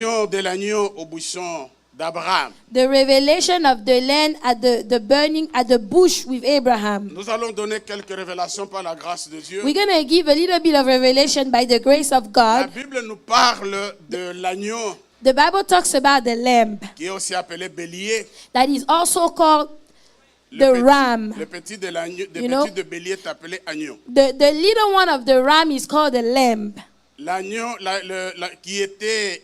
de l'agneau au buisson d'Abraham. The revelation of the land at the burning at the bush with Abraham. Nous allons donner quelques révélations par la grâce de Dieu. We're going to give a little bit of revelation by the grace of La God. Bible nous parle de l'agneau The Bible talks about the lamb qui est aussi appelé bélier. that is also called Le the petit- ram. Le petit de l'agneau, You know? de bélier est appelé agneau. The little one of the ram is called the lamb. L'agneau qui était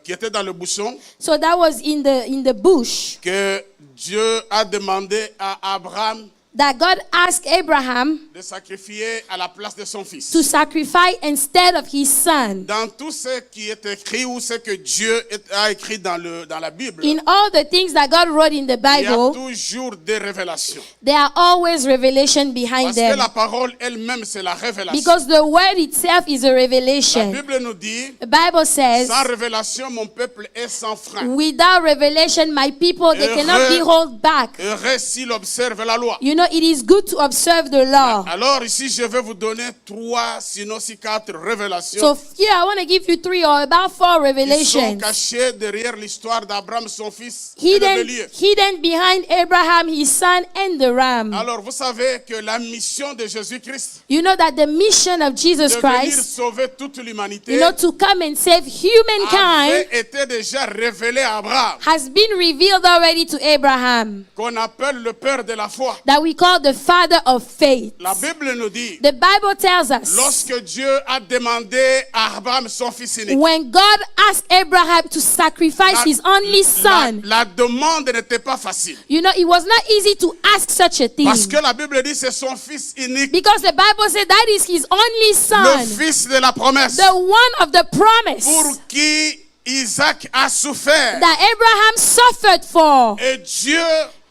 qui était dans le buisson, So that was in the bush que Dieu a demandé à Abraham that God asked Abraham de sacrifier à la place de son fils. to sacrifice instead of his son. Dans tout ce qui est écrit ou ce que Dieu a écrit dans la Bible, In all the things that God wrote in the il y a Bible, toujours des révélations. there are always revelation behind Parce que them. la parole elle-même, c'est la révélation. Because the word itself is a La revelation. Bible nous dit, The Bible says, sans révélation, mon peuple est sans frein. without revelation, my people, they cannot be held back. Heureux s'il observe la loi. You know, it is good to observe the law. Alors ici, je vais vous donner 3, sinon aussi 4 révélations So here, I want to give you 3 or about 4 qui sont revelations. cachées derrière l'histoire d'Abraham, son fils, et le bélier. Hidden behind Abraham, his son, and the ram. Alors vous savez que la mission de Jésus-Christ, You know that the mission of Jesus de venir Christ, sauver toute l'humanité, you know, to come and save humankind, avait été déjà révélé à Abraham, has been revealed already to Abraham, qu'on appelle le père de la foi. that we call the father of faith. La Bible nous dit, The Bible tells us, lorsque Dieu a demandé à Abraham son fils unique, when God asked Abraham to sacrifice his only son, la demande n'était pas facile. you know, it was not easy to ask such a thing. Parce que la Bible dit c'est son fils unique, Because the Bible said that is his only le son, fils de la promesse, the one of the promise pour qui Isaac a souffert. that Abraham suffered for. Et Dieu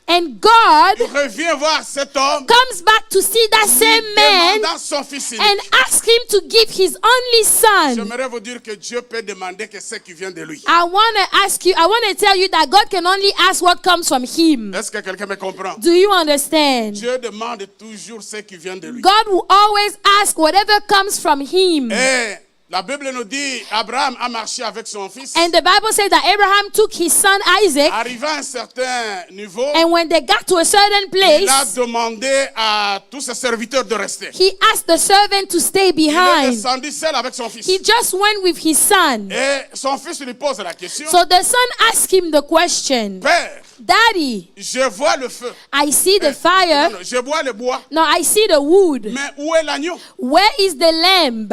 And God revient voir cet homme, comes back to see that same lui man demandant son fils unique. and ask him to give his only son. J'aimerais vous dire que Dieu peut demander que ce qui vient de lui. I want to tell you that God can only ask what comes from him. Est-ce que quelqu'un me comprend? Do you understand? Dieu demande toujours ce qui vient de lui. God will always ask whatever comes from him. Et la Bible nous dit, Abraham a marché avec son fils. And the Bible says that Abraham took his son Isaac, Arrivé à un certain niveau, and when they got to a certain il a place, demandé à tous ses serviteurs de rester. he asked the servant to stay Il est behind. descendu seul avec son fils. He just went with his son. Et son fils lui pose la question, So the son asked him the question, Père, Daddy, je vois le feu. I see the Non, fire. non, je vois le bois. No, I see the wood. Mais où est l'agneau? Where is the lamb?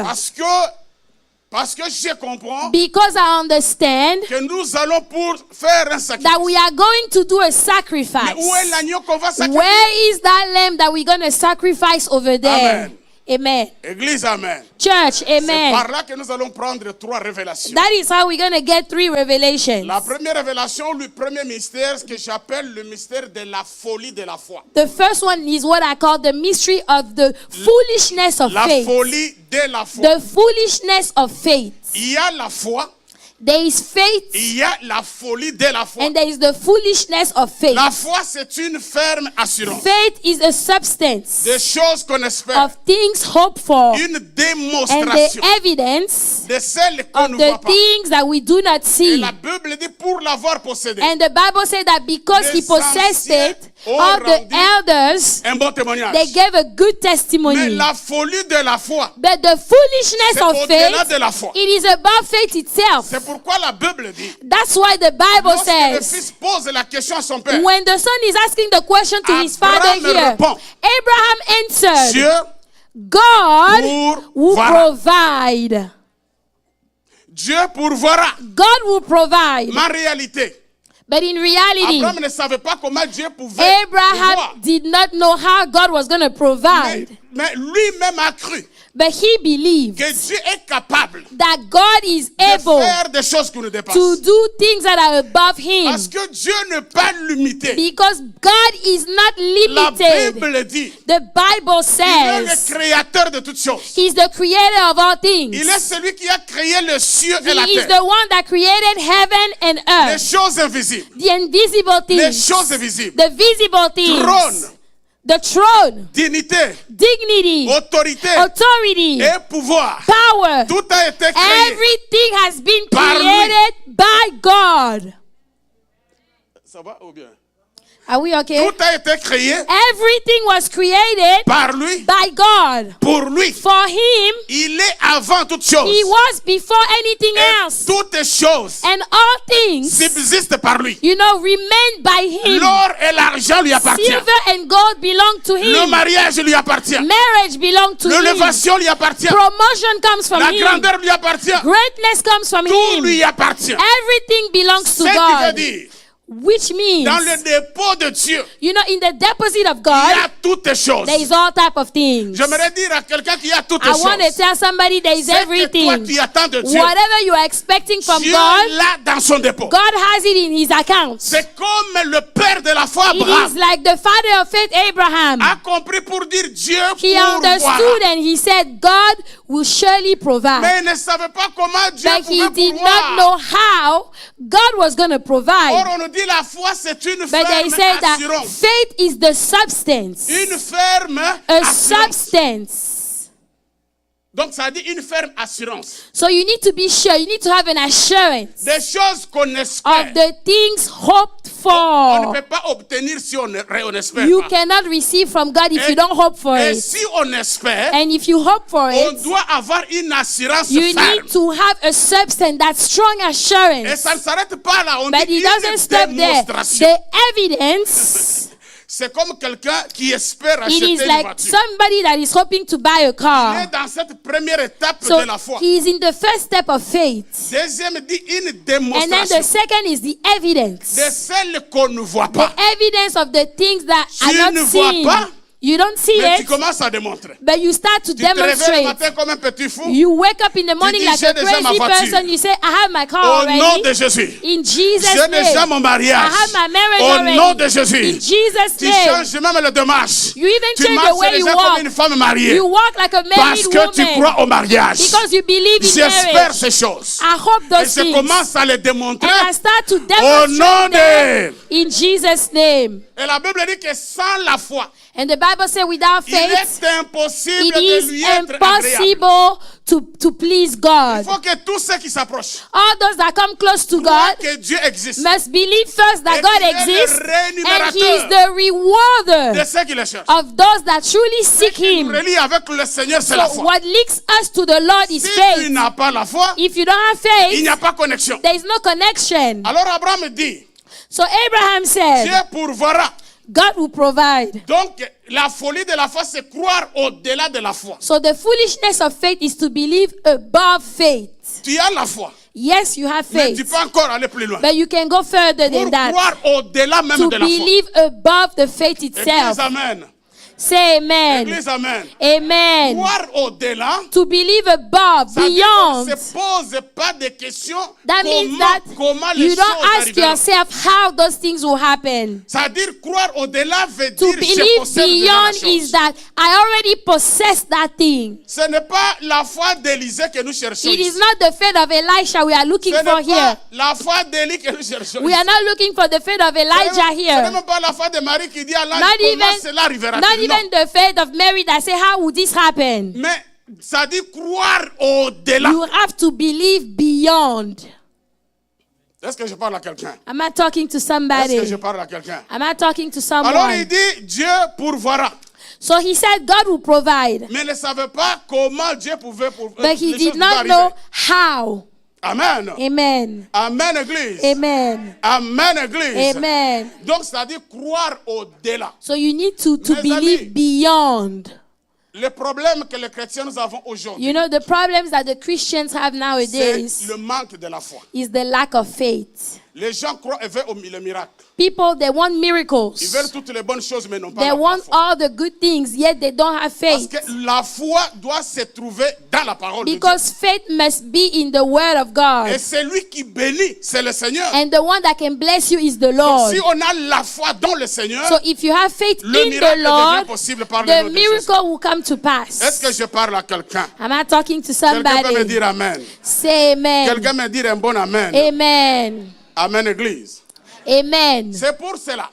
Parce que je comprends Because I understand que nous allons pour faire un sacrifice. that we are going to do a Mais sacrifice. où est l'agneau qu'on va sacrifier? Where is that lamb that we're going to sacrifice over there? Amen. Amen. Église, amen. Church, C'est amen. par là que nous allons prendre 3 révélations. That is how we're going to get 3 revelations. La première révélation, le premier mystère que j'appelle le mystère de la folie de la foi. The first one is what I call the mystery of the foolishness of La faith. folie de la foi. The foolishness of faith. Il y a la foi, There is faith il y a la folie de la foi. and there is the foolishness of faith. La foi, c'est une ferme assurance Faith is a substance des choses qu'on espère, of things hoped for une and démonstration the evidence de celles qu'on of ne the voit pas. things that we do not Et see. la Bible dit pour l'avoir possédé, And the Bible said that because he Les possessed anciens it, ont all the rendu elders, un bon témoignage. they gave a good Mais testimony. la folie de la foi, But the foolishness c'est of au-delà faith, de la foi. it is above faith itself. C'est pourquoi la Bible dit, That's why the Bible lorsque le says, fils pose la question à son père, when the son is asking the question to his father Abraham here, répond, Abraham answered, Dieu God will pourvoira. provide. Dieu pourvoira. God will provide. Ma réalité, But in reality, Abraham ne savait pas comment Dieu pouvait pourvoir. Abraham did not know how God was going to provide. Mais lui-même a cru But he believed que Dieu est capable that God is de able faire des choses qui nous dépassent. to do things that are above him. Parce que Dieu n'est pas limité. Because God is not La limited. Bible dit, The Bible il est le says créateur de toutes choses. he's the creator of all things. Il est celui qui a créé le ciel et la He is terre. the one that created heaven and Les earth. choses invisibles, The invisible les things. choses visibles. The visible things. Trône, the throne, dignité, dignity, autorité authority, et pouvoir. power. Tout a été créé. Everything has been Par lui. created by God. Ça va ou bien? Are we okay? Tout a été créé Everything was created par lui, by God. pour lui. For him, Il est avant toute chose. he was before anything Et else. toutes choses And all things, subsistent par lui. remain by him. L'or et l'argent lui appartiennent. Silver and gold belong to Le him. mariage lui appartient. Marriage belongs to him. L'élévation lui appartient. Promotion comes from La him. grandeur lui appartient. Greatness comes from Tout him. lui appartient. Everything belongs Ce to qui veut God. dire, Which means, dans le dépôt de Dieu, in the deposit of il y God, a toutes choses. there is all type of things. J'aimerais dire à quelqu'un qui a toutes I want to choses. tell somebody there is C'est que toi, everything. tu attends de Dieu. Whatever you are expecting from Dieu God, l'a dans son dépôt. God has it in his account. C'est comme le père de la foi, It Abraham, is like the father of faith, Abraham. a compris pour dire Dieu He understood pourvoira. and he said, God will surely provide. Mais il ne savait pas comment Dieu But he pouvait did pourvoir. not know how God was going to Or provide. on nous dit la foi c'est une But they ferme say that assurance. faith is the substance. Une ferme A assurance. substance. Donc ça dit une ferme assurance. So you need to be sure, you need to have an assurance Des choses qu'on espère. of the things hoped On ne for. peut pas obtenir si on n'espère You pas. cannot receive from God if Et- you don't hope for Et it. si on espère, And if you hope for on it, doit avoir une assurance you ferme. need to have a substance, that strong Et assurance. ça ne s'arrête pas là. On But dit it doesn't une stop there. démonstration. The evidence, C'est comme quelqu'un qui espère it acheter is une like voiture. somebody that is hoping to buy a Il est car. dans cette première étape So de la foi. he is in the first step of faith. Deuxième dit une And then démonstration the second is the evidence. de celle qu'on ne voit The pas. evidence of the things that Tu are ne not vois seen. pas, You don't see Mais tu it, commences à démontrer. but you start to Tu te réveilles le demonstrate. matin comme un petit fou. You wake up in the morning dis, like j'ai a déjà ma crazy voiture. person. You say, I have my car Au nom already. de Jésus. In Jesus' J'ai déjà name. mon I mariage. have my marriage Au already. nom de In Jésus. Jesus' Tu name. changes même le démarche. You even Tu change the marches way you déjà walk. comme une femme mariée. You walk like a Parce married que tu woman. crois au mariage. Because you believe in J'espère marriage. ces choses. I hope Et those je things. commence à les démontrer. And I start to Au nom demonstrate them de... in Jesus' name. Et la Bible dit que sans la foi, And the Bible says without il faith, est impossible it de lui is être agréable. impossible to please Il God. faut que tous ceux qui s'approchent All those that come close to croient God que Dieu existe. must believe first that Et God qu'il est le exists, and He is rémunérateur the rewarder de ceux qui le cherchent. of those that truly seek Him. Relie avec le Seigneur, c'est la So foi. what links us to the Lord is Si tu faith. n'as pas la foi, If you don't have il n'y faith, a pas connexion. there is no connection. Alors Abraham dit, So Abraham said, Dieu pourvoira. God will provide. Donc, la folie de la foi, c'est croire au-delà de la foi. So the foolishness of faith is to believe above faith. Tu as la foi, Yes, you have mais tu faith, peux encore aller plus loin. but you can go further Pour than that. croire au-delà même To de la foi. believe above the faith Église, itself. amen. Say amen. Église, amen. Amen. Croire au-delà, To believe above, ça veut dire beyond. qu'on ne se pose pas de questions That means comment, that comment les you choses don't ask arriveront. yourself how those things will happen. Ça veut dire croire au-delà veut To dire je believe possède déjà la beyond chose. is that I already possess that thing. Ce n'est pas la foi d'Élisée que nous cherchons It is ici. not the faith of Elisha we are looking Ce for n'est here. pas la foi d'Élie que nous cherchons We ici. are not looking for the faith of Ce Elijah n'est here. même pas la foi de Marie qui dit à l'ange Not comment even, cela arrivera. not Non. even the faith of Mary that say, how would this happen? Mais ça dit croire au-delà. You have to believe beyond. Est-ce que je parle à quelqu'un? Am I talking to Est-ce somebody? que je parle à quelqu'un? Am I talking to Alors il someone? dit Dieu pourvoira. So he said God will provide. Mais il ne savait pas comment Dieu pouvait pourvoir. But he did not know how. Amen. Amen. Amen, Église. Amen. Amen, Église. Amen. Donc ça dit croire au-delà. So you need to Mes believe amis. beyond. Le problème que les chrétiens nous avons aujourd'hui, You know, the problems that the Christians have c'est nowadays le manque de la foi. is the lack of faith. Les gens croient et veulent le miracle. People, they want Ils miracles. veulent toutes les bonnes choses, mais n'ont pas They la want foi. all the good things, yet they don't have Parce faith. que la foi doit se trouver dans la parole de Dieu. Because faith must be in the word of Et God. celui qui bénit, c'est le Seigneur. And the one that can bless you is the Donc, Lord. si on a la foi dans le Seigneur, So if you have faith le in miracle the devient Lord, possible par le the nom de Jésus. miracle will come to Est-ce pass. que je parle à quelqu'un? Am I talking to Quelqu'un peut me somebody? dire Amen. Say amen. Quelqu'un me dire un bon Amen. Amen. Amen, Église. Amen. C'est pour cela.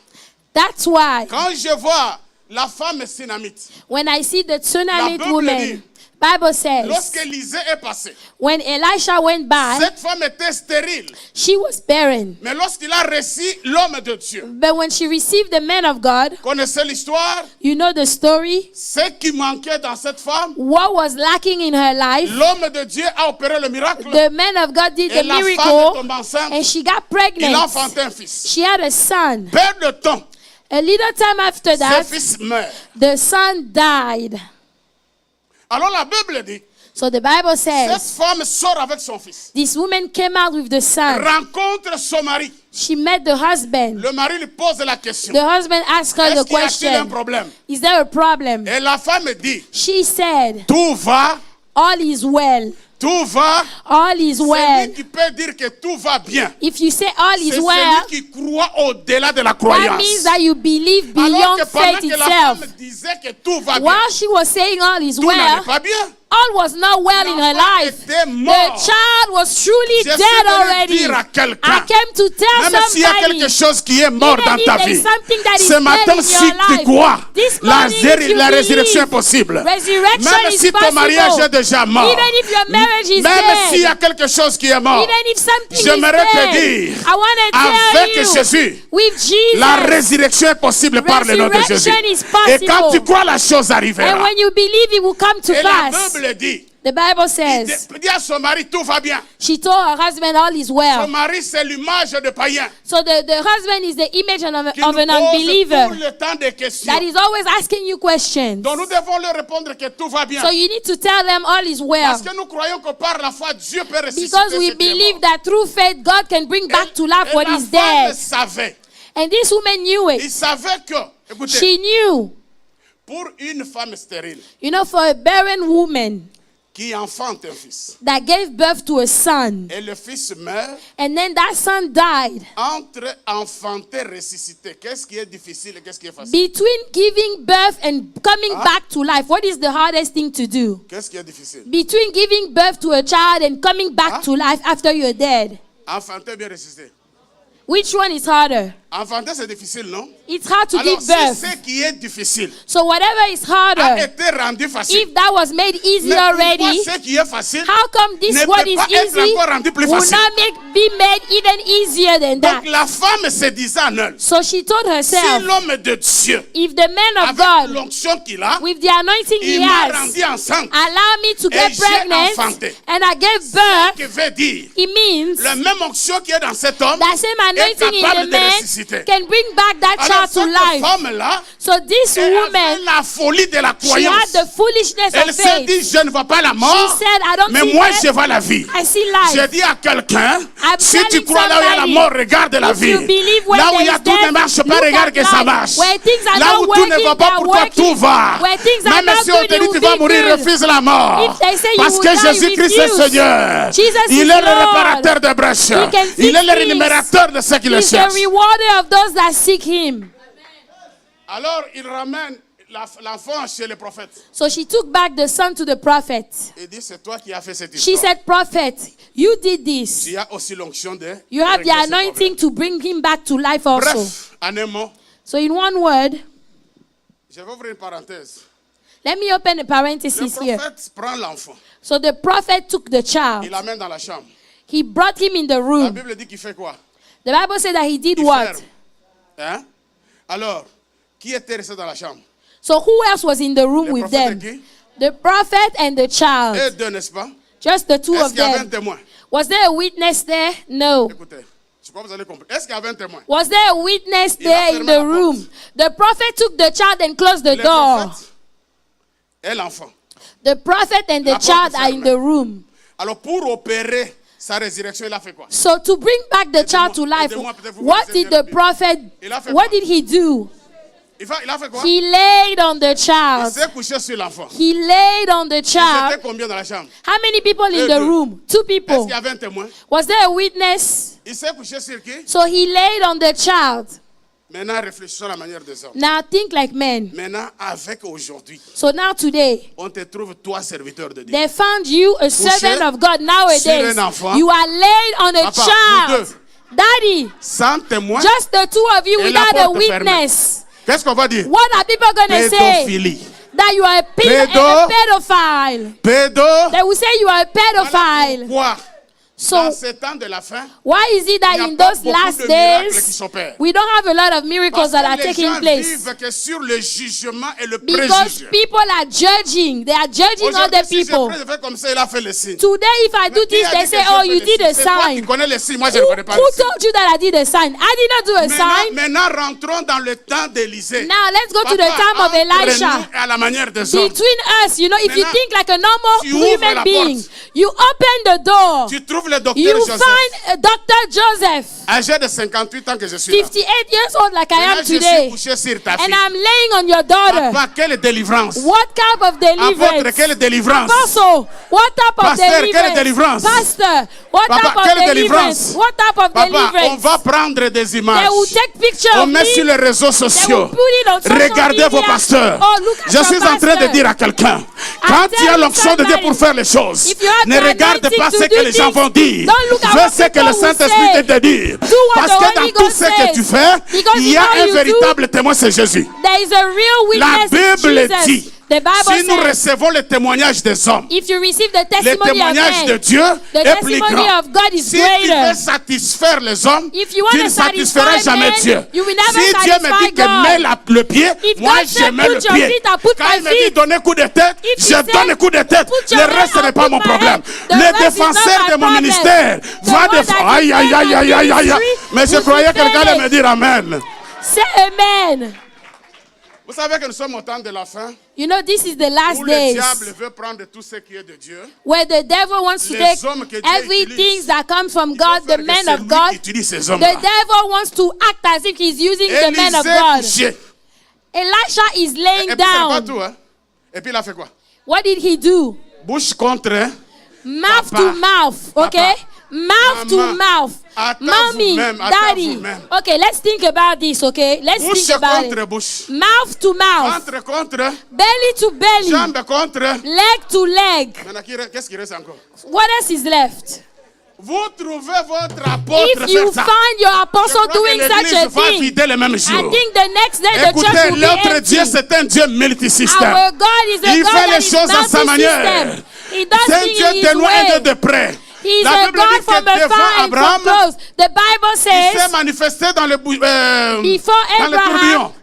That's why Quand je vois la femme Sunamite, when I see the La Tsunamite Bible woman, dit, Bible says, lorsqu'Élisée est passé, when Elisha went by, cette femme était stérile. she was barren. Mais lorsqu'il a reçu l'homme de Dieu, But when she received the man of God, connaissez l'histoire, you know the story, ce qui manquait dans cette femme, what was lacking in her life, l'homme de Dieu a opéré le miracle. the man of God did Et the la femme est miracle, tombée enceinte. and she got Il a pregnant. enfanté un fils. She had a son. Peu de temps, A little time after ce that, fils meurt. the son died. Alors la Bible dit, So the Bible cette says, femme sort avec son fils, this woman came out with the son. rencontre son mari. She met the husband. Le mari lui pose la question. The husband asked her Est-ce the qu'il y a-t-il un question, problème? is there a problem? Et la femme dit, She said, tout va, all is well. tout va. All is well. Celui qui peut dire que tout va bien, If you say all c'est is celui well, qui croit au-delà de la that croyance. means that you believe Alors beyond que pendant faith que la itself. femme disait que tout va bien, While she was saying all is tout n'allait well, pas bien. all was not well in her L'enfant life. était The mort. child was truly Je suis dead venu already. dire à quelqu'un, I came to tell même s'il y a somebody, quelque chose qui est mort even dans if ta there's vie, something that is ce dead matin, in si your tu life, crois, this la, morning if you la résurrection est believe, possible. resurrection Même is si ton mariage possible. est déjà mort, Even if your marriage is même s'il y dead, a quelque chose qui est mort, even if something j'aimerais is te dead, dire, I want to avec tell you, Jésus, with Jesus, la résurrection est possible par le nom de Jésus. resurrection is possible. Et quand tu crois, la chose arrivera. and when you believe, it will come to Et la pass. Bible dit, The Bible il says, dit à son mari, tout va bien. she told her husband all is Son well. mari, c'est l'image de païen So the husband is the image qui of nous an pose unbeliever tout le temps des questions. that is always asking you questions. Donc nous devons leur répondre que tout va bien. So you need to tell them all is well. Parce que nous croyons que par la foi, Dieu peut ressusciter Because ce we qui est believe mort. that through faith, God can bring back to life Et what la is femme dead. savait. And this woman knew Il it. savait que, écoutez, She knew. pour une femme stérile You know, for a barren woman qui enfante un fils, that gave birth to a son, et le fils meurt, and then that son died, entre enfanter et ressusciter, qu'est-ce qui est difficile et qu'est-ce qui est facile? between giving birth and coming back to life, what is the hardest thing to do? Qu'est-ce qui est difficile? Between giving birth to a child and coming back to life after you're dead. Enfanter ou bien ressusciter? Which one is harder? Enfanter, c'est difficile, non? It's hard to Alors, give si birth. ce qui est difficile So whatever is a harder, été rendu facile, if that was made easy mais pourquoi already, ce qui est facile how come this ne what peut is pas être easy encore rendu plus will facile? not be made even easier than that? Donc la femme se disait en elle, So she told si herself, l'homme de Dieu, if the man of avec God, l'onction qu'il a, with the anointing he il m'a has, rendu enceinte, allow me to Et get j'ai pregnant enfanté. and I gave birth, qui veut dire, it means la même onction qui est dans cet homme that same est anointing in capable the de man ressusciter. can bring back that Alors child to cette life. femme-là, So this elle avait woman, la folie de la she croyance. had the foolishness Elle of s'est faith. dit, je ne vois pas la She mort, said, I don't mais see moi death, je vois la vie. I see J'ai life. dit à quelqu'un, I'm si tu telling crois là où il y a la somebody, mort, regarde la if vie. you believe when Là où il y a there is tout ne death, marche pas, look regarde at que ça life. marche. Where things are Là not où tout ne working, va pas they are pour toi, tout working. va. Where things are Même not si on good, te you dit will tu vas be mourir, good. refuse la mort. If they say you Parce will que die, Jésus-Christ est refuse. Seigneur. Jesus Il is est le Lord. réparateur de brèches. He can fix Il est le things. rémunérateur de ceux qui le He's the cherchent. rewarder of those that seek him. Alors il ramène l'enfant chez le prophète. So she took back the son to the prophet. Il dit, c'est toi qui as fait cette She histoire. said, prophet, you did this. Tu as aussi l'onction de You have the régler ce anointing problème. to bring him back to life also. Bref, en un mot, So in one word, je vais ouvrir une parenthèse. let me open a Le parenthesis here. prophète prend l'enfant. So the prophet took the Il child. l'amène dans la chambre. He brought him in the La room. Bible dit qu'il fait quoi? The Bible said that he did Il what? ferme. Hein? Alors, qui était resté dans la chambre? So who else was in the room Le with prophète them? et qui? The prophet and the Eux child. deux, n'est-ce pas? Just the two Est-ce of qu'il y avait un them. témoin? Was there a witness there? No. Écoutez, je crois que vous allez comprendre. Est-ce qu'il y avait un témoin? Was there a witness Il a there in fermé the la room? porte. The prophet took the child and closed the Le door. prophète et l'enfant. The prophet and La the porte child are in fermée. the room. Alors, pour opérer sa résurrection, il a fait quoi? So to bring back the child to life, aidez-moi, peut-être vous what connaissez did bien the la prophet, Il a fait what quoi? did he do? Il a fait quoi? He laid on the Il child. s'est couché sur l'enfant. He laid on the Ils étaient child. combien dans la chambre? How many people in Deux, the deux. room? Two Est-ce people. qu'il y avait un témoin? Was there a witness? Il s'est couché sur qui? So he laid on the child. Maintenant, réfléchissons à la manière des hommes. Now think like men. Maintenant, avec aujourd'hui, So now today, on te trouve toi, serviteur de Dieu. they found you a servant of God nowadays. sur un enfant. You are laid on a Papa, vous child. Daddy, Sans témoin, just the two of you Et la without a porte fermée. witness. Qu'est-ce qu'on va dire? What are people going to say? Pédophilie. That you are a pedophile. They will say you are a pedophile. Pourquoi? So Dans ces temps de la fin, why is it that il n'y a in pas those beaucoup last de miracles qui days s'opèrent. we don't have a lot of miracles that are Parce que les taking gens place? vivent que sur le jugement et le Because préjugé. people are judging. They are judging Aujourd'hui, other si people. je fais comme ça, il a fait le signe. Today, if I do Mais qui this, a they dit say, que j'ai oh, fait you le did a signe? C'est toi qui sign. connais le signe, moi je Who, ne connais pas who le signe. told you that I did a sign? I did not do a sign. Maintenant, rentrons dans le temps d'Élisée. Now, let's go to the time of Elisha. À la manière des hommes. Between us, you know, if you Maintenant, think like a normal tu ouvres human la being, porte. you open the door. Tu trouves le docteur You Joseph, find Dr. Joseph, âgé de 58 ans que je suis là. 58 years old like I Maintenant, am je suis today. couché sur ta And fille. I'm laying on your daughter. Papa, quelle délivrance. What type of Apôtre, deliverance? quelle délivrance. Apostle, what type of Pasteur, quelle deliverance? délivrance. Pastor, what Papa, type of quelle deliverance? délivrance. What type of Papa, on deliverance? va prendre des images. They will take picture On of met me. sur les réseaux sociaux. put it on social Regardez vos media. pasteurs. Oh, look at Je your suis en train de pastor. dire à quelqu'un, quand il y a telling l'onction de Dieu somebody, pour faire les choses, if you have ne the regarde anointing pas to ce do que les gens things, vont dire. don't look at Fais what ce que people le will Saint-Esprit say. te dit. Do what Parce the que dans Holy tout Ghost ce que says. tu fais, Because il y a in all un you véritable témoin, c'est Jésus. There is a real La witness in Bible Jesus. dit, The Bible si nous says, recevons le témoignage des hommes, if you receive the le testimony of témoignage de men, Dieu the est plus testimony grand. of God is Si tu greater. veux satisfaire les hommes, If you want tu to ne satisferas satisfy jamais men, Dieu. you will never Si Dieu me satisfy dit que God. mets le pied, If moi God je said, mets le put your pied. feet, I put Quand my il me dit feet. donner coup de tête, If je he said, donne coup de tête. put your Le hand, reste I n'est pas put mon my problème. hand. The Le rest is not défenseur my de mon problem. ministère The va one that défendre. Aïe, defends aïe, aïe, my aïe, aïe, aïe. ministry Mais je will croyais que defend quelqu'un allait it. me dire Amen. Say amen. Vous savez que nous sommes au temps de la fin You know, this is the last où le days diable veut prendre tout ce qui est de Dieu. where the devil wants to Les take hommes que Dieu everything utilise. that comes from Il God, veut faire the que men c'est of lui God. qui utilise ces The hommes-là. devil wants to act as if he's using the men of Élisée God. couché. Elisha is laying Et puis c'est pas down. tout, hein. Et puis il a fait quoi? What did he do? Bouche contre. Mouth Papa. to mouth, okay? Papa. Mouth to Maman. mouth. Attends Mommy, vous-même, attends daddy. vous-même. Okay, let's think about this, okay? Let's Bouche think about contre it. bouche. Mouth to mouth. Ventre contre. Belly to belly. Jambe contre. Leg to leg. Maintenant, qu'est-ce qui reste encore? What else is left? Vous trouvez votre apôtre If you faire ça. find your Je apostle crois que doing such l'Église a va thing, vider le même I jour. think the next day the church Écoutez, will be l'autre empty. Dieu, c'est un Dieu multisystème. Our God is a Il God fait that les is choses à sa manière. multi-system. He does C'est un things Dieu in de His loin et way. de près. He's La a Bible God dit from que afar devant and from Abraham, close. The Bible il s'est says manifesté dans le, before dans le tourbillon. Abraham,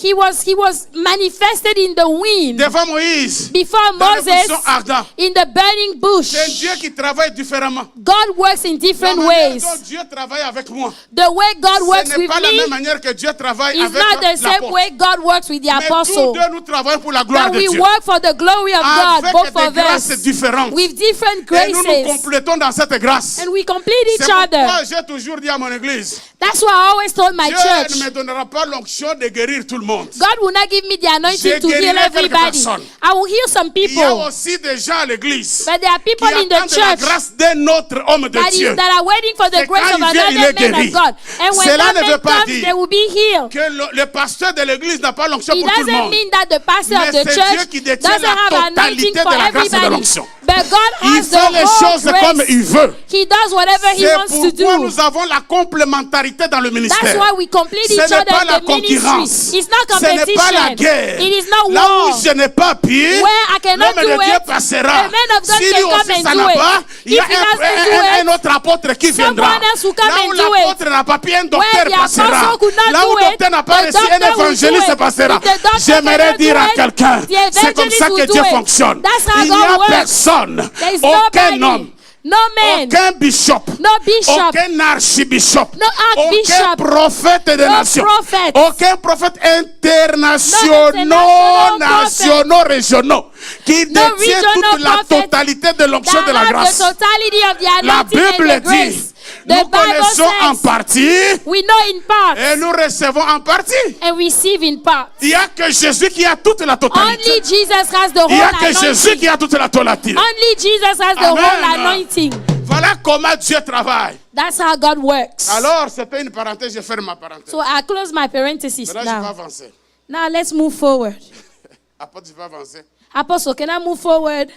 he was manifested in the wind. Devant Moïse, Before dans le Moses, buisson ardent. in the burning bush. C'est un Dieu qui travaille différemment. God works in La different manière ways. dont Dieu travaille avec moi, The way God works ce n'est with pas la même me manière que Dieu travaille is avec not the same l'apôtre. way God works with the Mais tous apostle. deux, nous travaillons pour la gloire But de we Dieu. work for the glory of God, Avec both des of grâces us, différentes. with different Et nous nous graces. complétons dans cette grâce. And we complete C'est each other. pourquoi j'ai toujours dit à mon église, That's why I always told my Dieu church, ne me donnera pas l'onction de guérir tout le monde. God will not give me the anointing to heal guérirai quelques everybody. personnes. I will heal some Il y a people. aussi des gens à l'église But there are qui people in the attendent la church grâce d'un autre homme de Dieu. that are waiting for the Et grace quand of il vient, il another est man guéri. of God. And when Cela that ne veut man pas comes, dire they will be healed. Que le pasteur de l'église n'a pas l'onction It pour tout le doesn't monde. mean that the pastor Mais of the c'est Dieu church qui détient doesn't la have anointing totalité for de la grâce et de everybody. l'onction. But God Il has the fait les whole choses comme grace. il veut. He does whatever he C'est wants to pourquoi do. nous avons la complémentarité dans le That's ministère. why we complete Ce each n'est other pas la in the ministry. concurrence. It's not Ce n'est pas la competition. guerre. It is not Là war. où je n'ai pas pied, Where I cannot l'homme do de Dieu it, passera. a man of God Si lui can come aussi and ça do n'a it. pas, il y a If he doesn't do un autre apôtre qui viendra. someone else will come Là où and do it. l'apôtre n'a pas pied, un Where docteur the passera. apostle could not Là où do le it, docteur n'a pas the réussi, un doctor will do évangéliste it. passera. If the doctor J'aimerais cannot dire do à it, quelqu'un, the c'est comme ça evangelist que will Dieu do it. fonctionne. That's how Il n'y God a works. personne, There is aucun nobody, homme, no man, aucun bishop, no bishop, aucun archibishop, no archbishop, aucun prophète des no nations, prophet, aucun prophète international internationaux, prophet, nationaux, régionaux, qui no détient toute regional la prophet totalité de l'onction de la that has grâce. the totality of the La anointing and Bible the grace. dit, The nous Bible connaissons en says partie we know in part et nous recevons en partie. and receive in part. Il n'y a que Jésus qui a toute la totalité. Only Jesus has the Il n'y a que whole Jésus anointing. qui a toute la totalité. Only Jesus has the Amen. whole anointing. Voilà comment Dieu travaille. That's how God works. Alors, c'était une parenthèse, je ferme ma parenthèse. So I close my parenthesis Maintenant, je vais now. avancer. Now let's move forward. Après, je vais avancer. Apostle, can I move forward?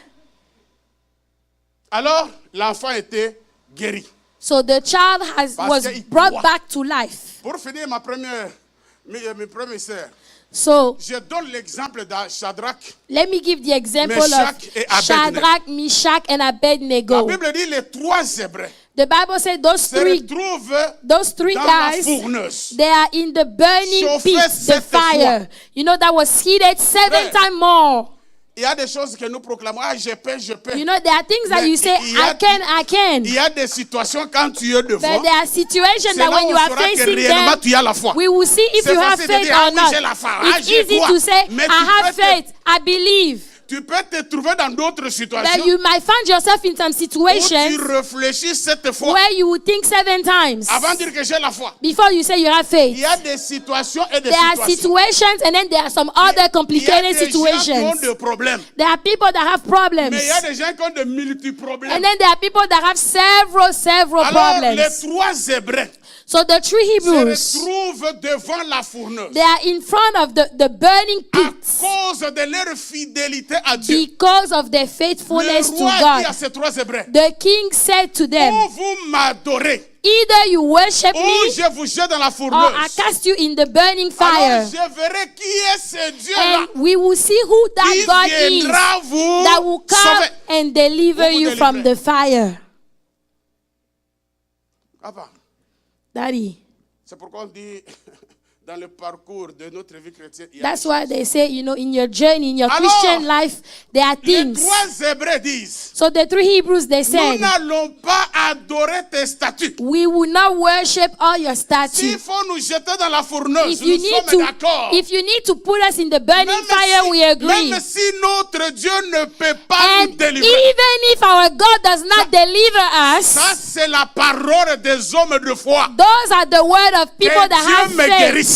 Alors, l'enfant était guéri. So the child was qu'il brought croit. back to life. Pour finir mes premières sœurs, So, Je donne l'exemple de Shadrach. let me give the example Meshach et of Abednego. Shadrach, Meshach, and La Abednego. Bible dit les 3 Hébreux The Bible said those se three retrouvent dans la guys, fourneuse. they are in the burning Chauffés pit, the 7 fois. fire. You know, that was heated 7 Frère. times more. Il y a des choses que nous proclamons. Ah, je peux, je peux. You know, there are things that Mais you say, il y a- I can. Il y a des situations quand tu es devant. But there are situations C'est that là when où you on are saura que facing réellement them, tu as la foi. we will see if C'est you have facile de faith dire, ah or oui, not. j'ai la foi. Ah, It's j'ai easy foi. to say, Mais I tu have peux te- faith, I believe. Tu peux te trouver dans d'autres But situations you might find yourself in some où tu situations réfléchis 7 fois where you would think 7 times avant de dire que j'ai la foi. before you say you have Il faith. y a des situations et des There are situations. situations and then there are some other Il y a complicated des gens qui ont situations. des problèmes. There are people that have problems. Mais il y a des gens qui ont de multi-problèmes. And then there are people that have several Alors, les problems. 3 Hébreux So the three se Hebrews, retrouvent devant la fourneuse they are in front of the burning à pit cause de leur fidélité à Dieu. because of their Le faithfulness to roi dit à God. ces 3 Hébreux, The king said to them, ou vous m'adorez, either you worship ou me je vous jette dans la or I fourneuse. cast you in the burning Alors fire. je verrai qui est ce Dieu-là And we will see who qui that God is viendra vous that will come sauver. and deliver Vous you délivrer. from the fire. Papa, Daddy, c'est pourquoi on dit dans le parcours de notre vie chrétienne, il y a that's why they say, you know, in your journey, in your Alors, Christian life, there are les things. 3 Hébreux disent, So the three Hebrews, they nous said, n'allons pas adorer tes statues. we will not worship all your S'il statues. faut nous jeter dans la fourneuse, If you nous need sommes to, d'accord. if you need to put us in the burning fire, we agree. Même si notre Dieu ne peut pas nous And délivrer, even if our God does not deliver us, ça c'est la parole des hommes de foi. those are the word of Que people that have Dieu me faith. guérisse.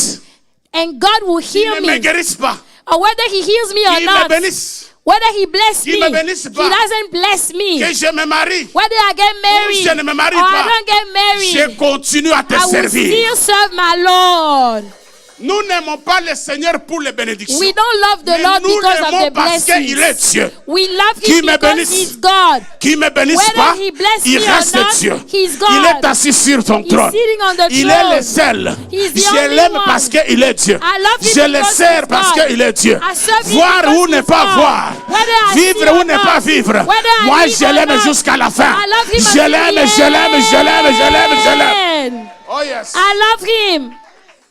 And God will Qu'il heal ne me me. guérisse pas. Or whether he heals me or Qu'il me not, bénisse. whether he bless Qu'il me, me bénisse he pas. doesn't bless me. Que je me marie. Whether I get married je ne me marie or pas. I don't get married, Je continue à te I will servir. still serve my Lord. Nous n'aimons pas le Seigneur pour les bénédictions. We don't love the Mais Lord nous because of l'aimons the parce qu'il est blessings. Dieu. We love Qui him me because bénisse. he's God. Qui me bénisse Whether pas, he bless il me or reste not, Dieu. he's God. Il est assis sur ton He's trône. sitting on the Il throne. est le seul. He's the Je only l'aime one. parce qu'il est Dieu. I love him Je le because sers he's parce God. qu'il est Dieu. I serve him Voir because ou ne he's pas God. voir. Whether I see Vivre or ou ne not. pas vivre. Whether I Moi, live je or l'aime not. jusqu'à la fin. I love him Je until l'aime, the je l'aime, je l'aime, je l'aime, je l'aime. end. Oh yes. I love him.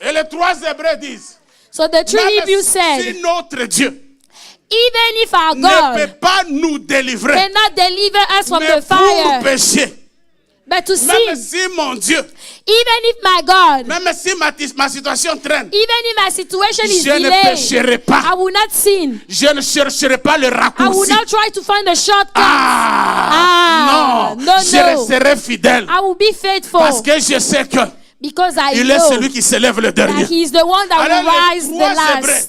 Et les 3 Hébreux disent, So the three même Hebrews si said, notre Dieu even if our ne peut God pas nous délivrer, cannot deliver us from mais the pour fire, pécher, but to même sin, si mon Dieu, even if my God, même si ma situation traîne, even if my situation is je ne delayed, pécherai pas. I will not sin. Je ne chercherai pas le I will raccourci. not try to find a shortcut. Ah, non, no, je no. resterai fidèle I will be faithful parce que je sais que because I il est know celui qui s'élève le dernier. that he is the one that Alors, will les rise the trois last. Hébreux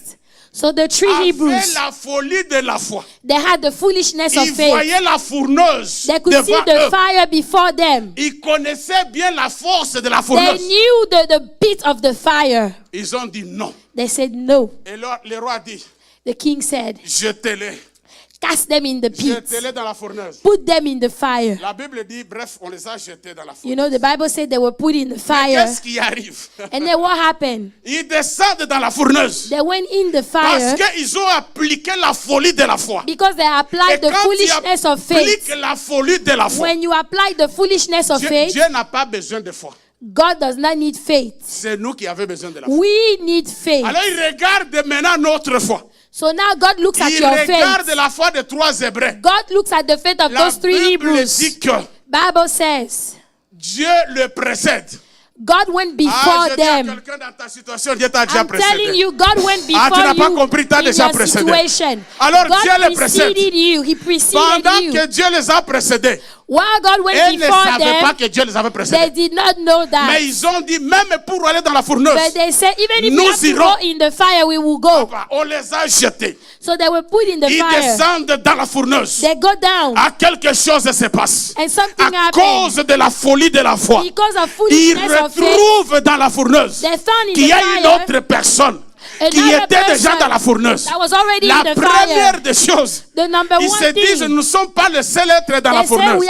So the three Avec Hebrews, la folie de la foi, they had the foolishness of ils faith. voyaient la fourneuse They could see devant the eux. fire before them. Ils connaissaient bien la force de la They fourneuse. knew the pit of the fire. Ils ont dit non. They said no. Et le roi dit, The king said, jetez-les. cast them in the pit. Jetez-les dans la fourneuse. Put them in the fire. La Bible dit, bref, on les a jetés dans la fourneuse. You know, the Bible said they were put in the Mais fire. qu'est-ce qui arrive? And then what happened? Ils descendent dans la fourneuse. They went in the Parce fire qu'ils ont appliqué la folie de la foi. because they Et applied the quand tu foolishness of faith. appliques la folie de la foi, When you apply the foolishness of Dieu, faith, Dieu n'a pas besoin de foi. God does not need faith. C'est nous qui avons besoin de la foi. We need faith. Alors il regarde maintenant notre foi. So now God looks at Il your regarde faith. la foi des trois Hébreux. God looks at the faith of La those three Bible Hebrews. dit que Bible says Dieu le précède. God went Ah, before je dis à them. quelqu'un dans ta situation, Dieu t'a déjà I'm telling précédé. you, God went Ah, tu before n'as pas you compris, t'as in déjà your précédé. situation. Alors, Dieu les God précède. preceded you. He preceded Pendant you. que Dieu les a précédés, While God went ils ne before savaient pas them, que Dieu les avait they précédés. did not know Mais that. ils ont dit, même pour aller dans la fourneuse, But they said, even if Nous we have to irons. go in the fire, we will go. papa, on les a jetés. So they were put in the Ils fire. descendent dans la fourneuse. They go down. Ah, quelque chose se passe. And something À happened. cause de la folie de la foi, Because of ils foolishness of faith, retrouvent dans la fourneuse they found in qu'il the y a une fire autre personne qui étaient déjà dans la fourneuse. La première des choses, ils se disent, nous ne sommes pas le seul être dans la fourneuse.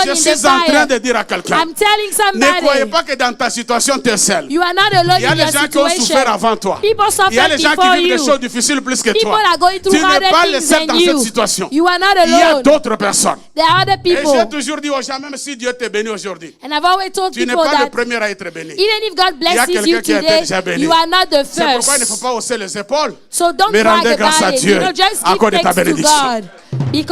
Je suis en train de dire à quelqu'un, ne croyez pas que dans ta situation tu es seul. Il y a des gens qui ont souffert avant toi. Il y a des gens qui vivent des choses difficiles plus que toi. Tu n'es pas le seul dans cette situation. Il y a d'autres personnes. Et j'ai toujours dit aux gens, même si Dieu t'est béni aujourd'hui, tu n'es pas le premier à être béni. Il y a quelqu'un qui a été déjà béni. C'est pourquoi il ne faut pas hausser les épaules, mais rendre grâce à Dieu à cause de ta bénédiction. Et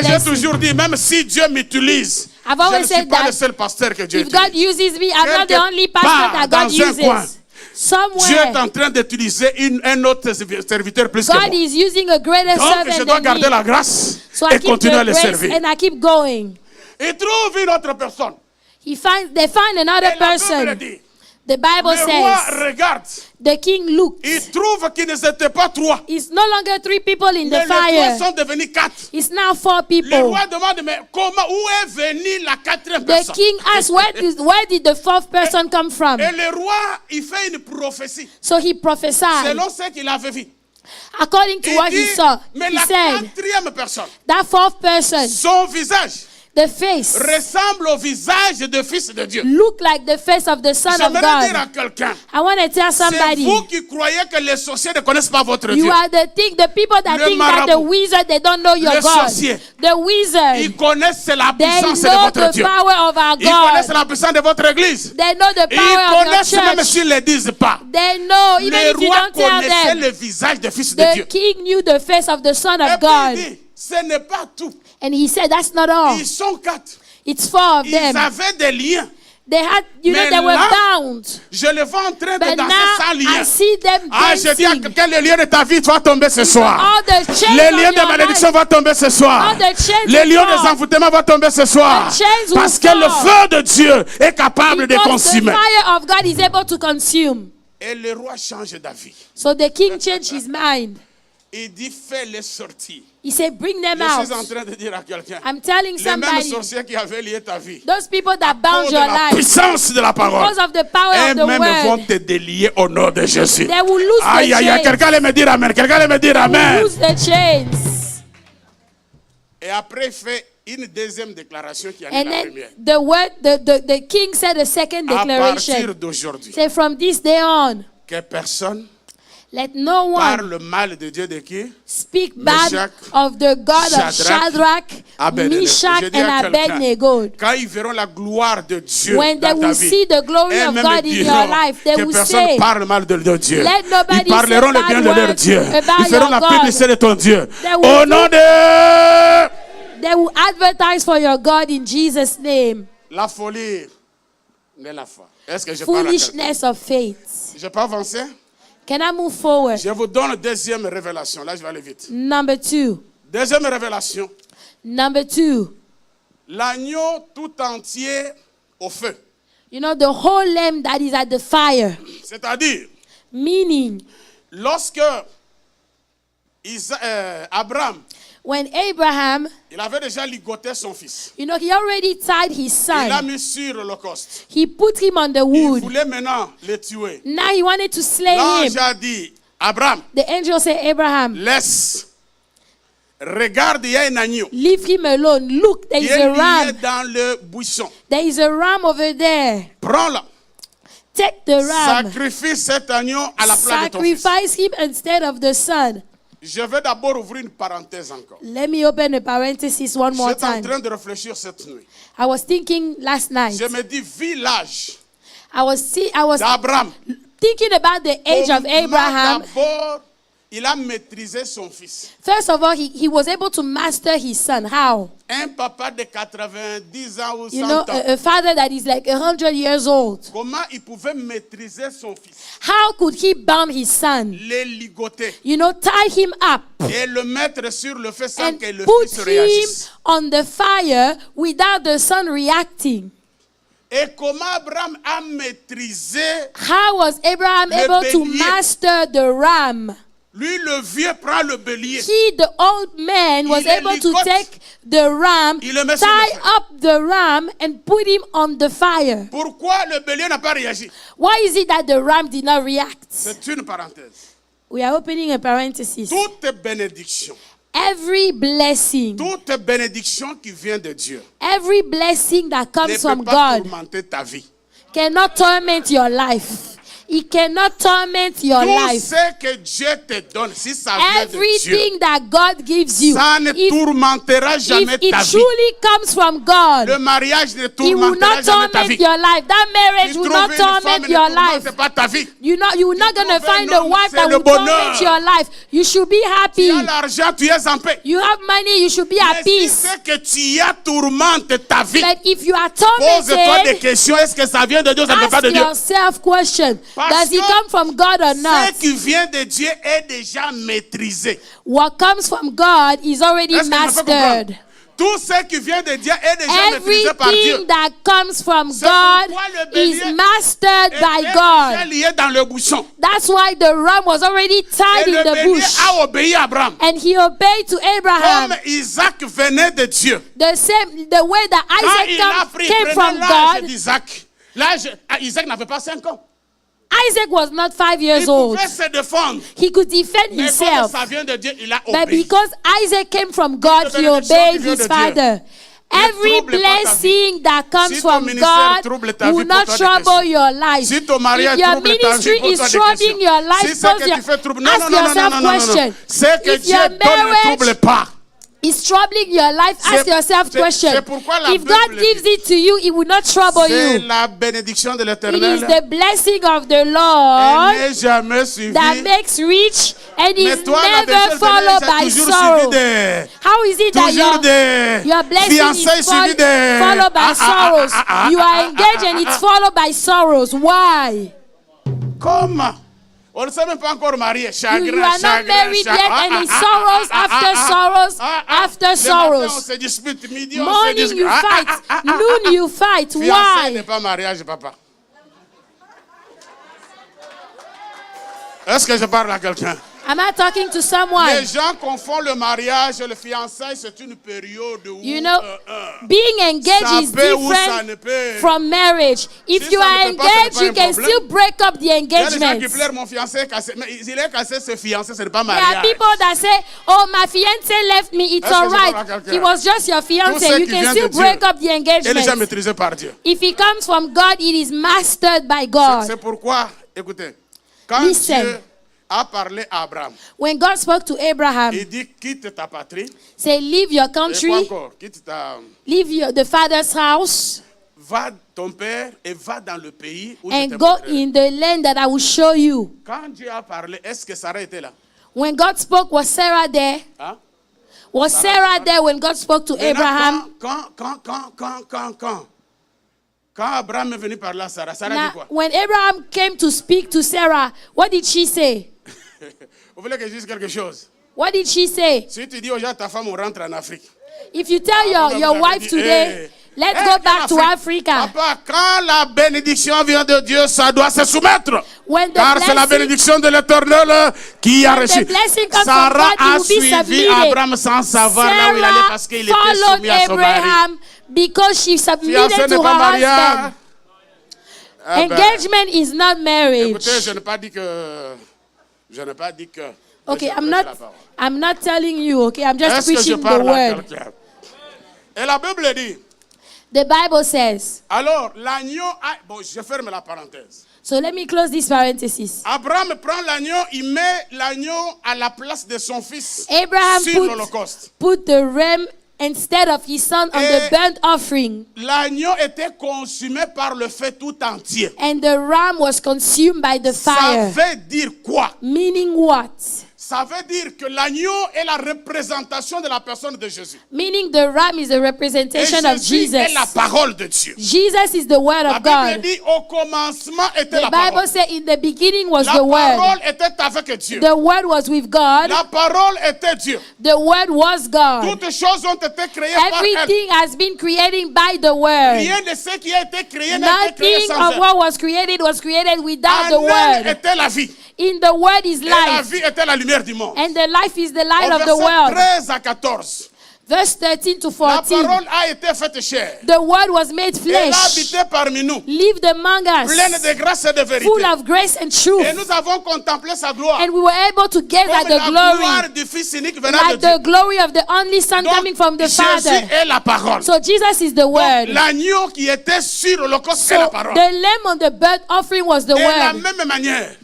j'ai toujours dit, même si Dieu m'utilise, je ne suis pas le seul pasteur que Dieu utilise. Quelque part, dans un coin, Dieu est en train d'utiliser un autre serviteur plus que moi. Donc je dois garder la grâce et continuer à le servir. Il trouve une autre personne. They find another person. The Bible says the king looked. Il trouve qu'ils n'étaient pas trois. It's no longer 3 people in the fire. Les trois sont devenus 4. It's now 4 people. Le roi demande, mais comment, où est venue la 4e personne? The king asks, where did the 4th person come from? Et le roi, il fait une prophétie. So he prophesied. Selon ce qu'il avait vu. According to what he saw, mais he la said, 4e personne, that 4th person, son visage, the face, ressemble au visage du Fils de Dieu. Look like the face of the Son of God. Dire à quelqu'un, I want to tell somebody. C'est vous qui croyez que les sorciers ne connaissent pas votre Dieu. You are the people that think that the wizard, they don't know your God. The wizard, ils connaissent la puissance de votre Dieu. Power of our God. Ils connaissent la puissance de votre église. They know the power ils of your church. même s'ils ne le disent pas. They know, even if you don't tell them. Le visage du Fils de Dieu. The king knew the face of the Son of God. Dit, ce n'est pas tout. And he said, that's not all. Ils sont 4. It's 4 of them. Ils avaient des liens. They had, they were bound. Je les vois en train de But danser sans lien. I see them dancing. Je dis à quelqu'un, le lien de ta vie va tomber ce soir. Le lien de malédiction va tomber ce soir. Le lien des envoûtements va tomber ce soir. Parce que le feu de Dieu est capable de consumer. The fire of God is able to consume. Et le roi change d'avis. So the king changed his mind. Il dit, fais-les sortir. He said, bring them out. Je suis en train de dire à quelqu'un, I'm telling somebody, les mêmes sorciers qui avaient lié ta vie, those people that bound your life, puissance de la parole, because of the power of the eux-mêmes vont word, te délier au nom de Jésus. They will lose the chains. Quelqu'un allait me dire amen. Quelqu'un allait me dire amen. Lose the chains. Et après, il fait une deuxième déclaration qui annule la première. The king said a second declaration. À partir d'aujourd'hui, say from this day on, que personne let no one parle mal de Dieu de qui? Speak bad of the God of Shadrach, Meshach, and Abednego. Quand ils verront la gloire de Dieu when they will see the glory of God in your life, they will say, parle mal de Dieu. Let nobody ils parleront le bien de leur Dieu. Ils feront la publicité de ton Dieu. Au nom de... They will advertise for your God in Jesus' name. La folie de la foi. Est-ce que je Foolishness of faith. Je peux avancer? Can I move forward? Je vous donne deuxième révélation. Là, je vais aller vite. Number 2. Deuxième révélation. Number 2. L'agneau tout entier au feu. You know, the whole lamb that is at the fire. C'est-à-dire, meaning, lorsque Abraham, when Abraham, il avait déjà ligoté son fils. You know, he already tied his son. Il l'a mis sur l'holocauste. He put him on the wood. Il voulait maintenant le tuer. Now he wanted to slay him. L'ange a dit, Abraham, the angel said, Abraham, laisse. Regarde, il y a un agneau. Leave him alone. Look, there is a ram. Dans le buisson. There is a ram over there. Prends-le. Take the ram. Sacrifie cet agneau à la place de ton fils. Sacrifice him instead of the son. Je vais d'abord ouvrir une parenthèse encore. Let me open a parenthesis one more time. J'étais en train de réfléchir cette nuit. I was thinking last night. Je me dis village. I was d'Abraham. Thinking about the age of Abraham. D'abord, il a maîtrisé son fils. First of all, he was able to master his son. How? Un papa de 90 ans ou 100 you know, ans. A father that is like 100 years old. Comment il pouvait maîtriser son fils? How could he bound his son? Le ligoter. You know, tie him up. Et le mettre sur le feu sans que le put fils réagisse. Him on the fire without the son reacting. Et comment Abraham a maîtrisé? How was Abraham able to master the ram? Lui, le vieux, prend le bélier. He, the old man, was able to take the ram, tie up the ram, and put him on the fire. Pourquoi le bélier n'a pas réagi? Why is it that the ram did not react? C'est une parenthèse. We are opening a parenthesis. Toute bénédiction. Every blessing. Toute bénédiction qui vient de Dieu. Every blessing that comes from God. Ne peut pas tourmenter ta vie. Cannot torment your life. It cannot torment your life. Tout ce que Dieu te donne, si ça vient de Dieu, everything that God gives you, ça ne tourmentera jamais ta vie. If it truly comes from God, le mariage ne it will tourmentera not jamais ta vie. torment your life. That marriage will not torment your life. Pas ta vie. You're not going to find a wife that will torment your life. You should be happy. Tu as l'argent, tu es en paix. You have money, you should be at peace. Si c'est que tu as tourmenté ta vie, but if you are tormented, pose-toi des questions. Est-ce que ça vient de Dieu, ça ne vient pas de Dieu? Ask yourself question. Does it come from God or not? Ce qui vient de Dieu est déjà maîtrisé. What comes from God is already mastered. Tout ce qui vient de Dieu est déjà maîtrisé par Dieu. Everything that comes from God is mastered by God. Lié dans le buisson. That's why the ram was already tied in the bush. A obéi à Abraham. And he obeyed to Abraham. Comme Isaac venait de Dieu. The way that Isaac came from God. Là, Isaac n'avait pas 5 ans. Isaac was not 5 years old. He could defend himself. But because Isaac came from God, he obeyed his father. Every blessing that comes from God will not trouble your life. If your ministry is troubling your life, ask yourself a question. If your marriage is troubling your life, ask yourself question. If God gives it to you, it will not trouble you. It is the blessing of the Lord that makes rich and is never followed by sorrow. How is it that your blessing is followed by sorrows? You are engaged and it's followed by sorrows. Why? Comment? On ne s'est même pas encore marié. Chagrin, you are not married yet, and it's sorrows after sorrows after sorrows. On se dispute, midi, morning you fight, noon you fight. Why? N'est pas mariage, papa. Est-ce que je parle à quelqu'un? Am I talking to someone? Les gens confondent le mariage et le fiançailles, c'est une période où being engaged is different from marriage. If you are engaged, you can still break up the engagement. Il y a des gens qui pleurent, mon fiancé est cassé. Mais il est cassé, ce fiancé, ce n'est pas mariage. There are people that say, "Oh, my fiancé left me. It's all right. He was just your fiancé." You can still break up the engagement. Il est déjà maîtrisé par Dieu. If it comes from God, it is mastered by God. C'est pourquoi, écoutez, quand Dieu a parlé à Abraham. When God spoke to Abraham, il dit quitte ta patrie. Say leave your country. Leave the father's house. Va ton père et va dans le pays où and go in the land that I will show you. Quand Dieu a parlé, est-ce que Sarah était là? When God spoke, was Sarah there? Hein? Was Sarah there when God spoke to Abraham? Quand Abraham est venu parler à Sarah, Sarah dit quoi? When Abraham came to speak to Sarah, what did she say? Vous voulez que je dise quelque chose? What did she say? Si tu dis aujourd'hui à ta femme, on rentre en Afrique. If you tell your wife today, let's go back to Africa. Papa, quand la bénédiction vient de Dieu, ça doit se soumettre. Car c'est la bénédiction de l'Éternel qui a reçu. Sarah a suivi Abraham sans savoir là où il allait parce qu'il était soumis à son mari. Because she submitted to her husband. Engagement is not marriage. Écoutez, je n'ai pas dit que. Okay, I'm not telling you, okay? I'm just preaching the word. Et la Bible dit. The Bible says. Alors, l'agneau bon, je ferme la parenthèse. So let me close this parenthesis. Abraham prend l'agneau, il met l'agneau à la place de son fils. Abraham sur l'Holocauste. Put the ram instead of his son on the burnt offering. L'agneau était consumé par le feu tout entier. And the ram was consumed by the fire. Ça veut dire quoi? Meaning what? Ça veut dire que l'agneau est la représentation de la personne de Jésus. Meaning the ram is a representation of Jesus. Est la parole de Dieu. Jesus is the word of God. La Bible dit au commencement était la parole. The Bible says in the beginning was the word. La parole était avec Dieu. The word was with God. La parole était Dieu. The word was God. Toutes choses ont été créées par elle. Everything has been created by the word. Rien de ce qui a été créé n'a été créé sans elle. Nothing of what was created without the word. Était la vie. In the word is life. Et la vie était la lumière du monde. And the life is the light of the world. 13 à 14. Verse 13 to 14. La parole a été faite chair. The word was made flesh. Elle a habité parmi nous. Lived among us. Pleine de grâce et de vérité. Full of grace and truth. Et nous avons contemplé sa gloire. And we were able to gaze at the glory. Du Fils unique venant like de Dieu. The glory of the only Son coming from the Father. Jésus est la parole. So Jesus is the word. L'agneau qui était sur l'holocauste est la parole. The lamb on the burnt offering was the word. De la même manière.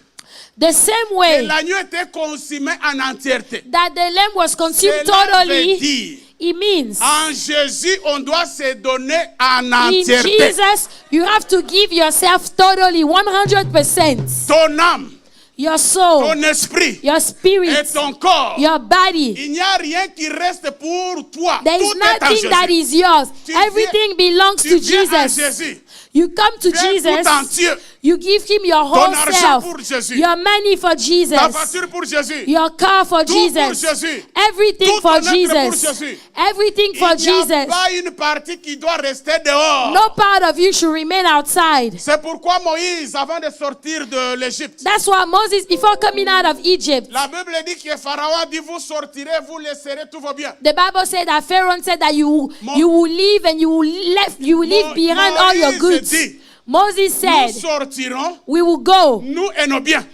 The same way. L'agneau était consumé en entièreté. That the lamb was consumed totally. It means en Jésus, on doit se donner en entièreté. In Jesus, you have to give yourself totally, 100%. Ton âme, your soul, ton esprit, your spirit, et ton corps, your body. Il n'y a rien qui reste pour toi. There is nothing that is yours. Everything belongs to Jesus. You come to Jesus. You give him your whole self. Your money for Jesus. Your car for Jesus. Everything for Jesus. Everything for Jesus. No part of you should remain outside. C'est pourquoi Moïse, avant de sortir de l'Égypte, that's why Moses, before coming out of Egypt, la Bible dit que Pharaon dit vous sortirez, vous laisserez tous vos biens. The Bible said that Pharaoh said that you will leave and you will leave behind all your goods. Moses said, we will go, nous et nos biens,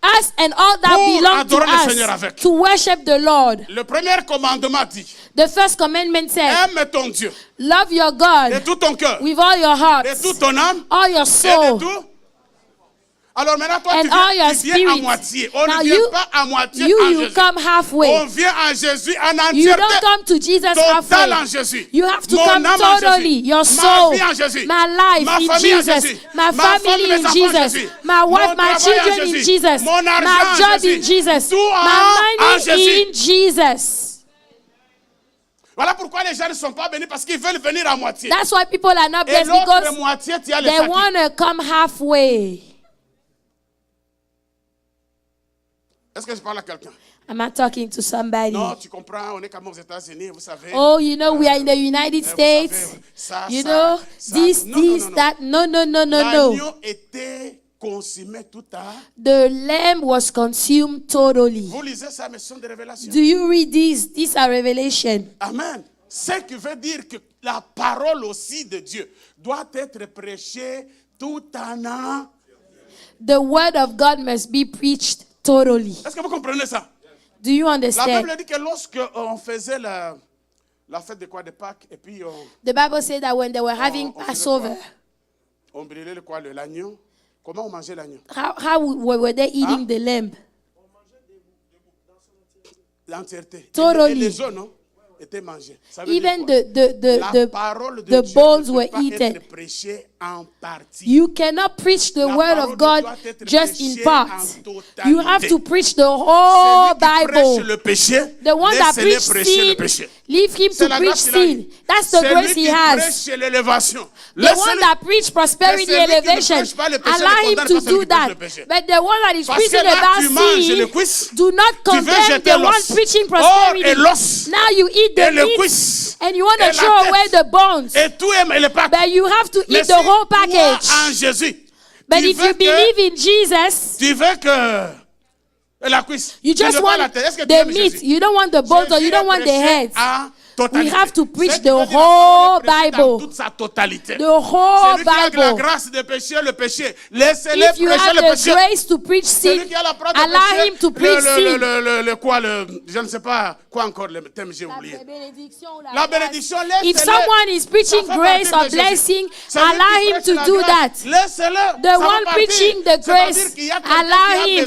us and all that belong to us, to worship the Lord. Le premier commandement dit, the first commandment said, aime ton Dieu, love your God de tout ton cœur, with all your heart, de toute ton âme, all your soul, alors maintenant, toi, and tu viens à moitié. On ne vient pas à moitié en you Jésus. come halfway. On vient à Jésus en entièreté. You don't come to Jesus halfway. En Jésus. You have to come totally. Your soul, my life in Jesus, my family in Jesus, my wife, my children in Jesus, my job in Jesus, my money in Jesus. Voilà pourquoi les gens ne sont pas bénis parce qu'ils veulent venir à moitié. That's why people are not blessed because they want to come halfway. Est-ce que je parle à quelqu'un? Am I talking to somebody? Non, tu comprends, on est comme aux États-Unis, vous savez. Oh, you know, we are in the United States. You know, this, that. No. L'agneau était consumé tout à. The lamb was consumed totally. Vous lisez ça, mais ce sont des révélations. Do you read these? These are revelations. Amen. Ce qui veut dire que la parole aussi de Dieu doit être prêchée tout en. The word of God must be preached totally. Est-ce que vous comprenez ça? Do you understand? La Bible dit que lorsque on faisait la fête de quoi, de Pâques, et puis the Bible said that when they were having Passover, on brûlait le quoi, l'agneau. Comment on mangeait l'agneau? How were they eating the lamb? L'entièreté. Totally. Et les os, non? Étaient mangés. Even the bones were eaten. You cannot preach the word of God just in part. You have to preach the whole Bible. The one that preaches sin, leave him to preach sin. That's the grace he has. The one that preaches prosperity elevation, allow him to do that. But the one that is preaching about sin, do not condemn the one preaching prosperity. Now you eat the meat and you want to throw away the bones. But you have to eat the whole package. But if you believe in Jesus, you just want the meat. You don't want the bones or you don't want the heads. We have to preach the whole Bible. The whole Bible. If you have the grace to preach sin, allow him to preach sin. Je ne sais pas quoi encore le thème, j'ai oublié. La bénédiction. If someone is preaching grace or blessing, allow him to do that. The one preaching the grace, allow him.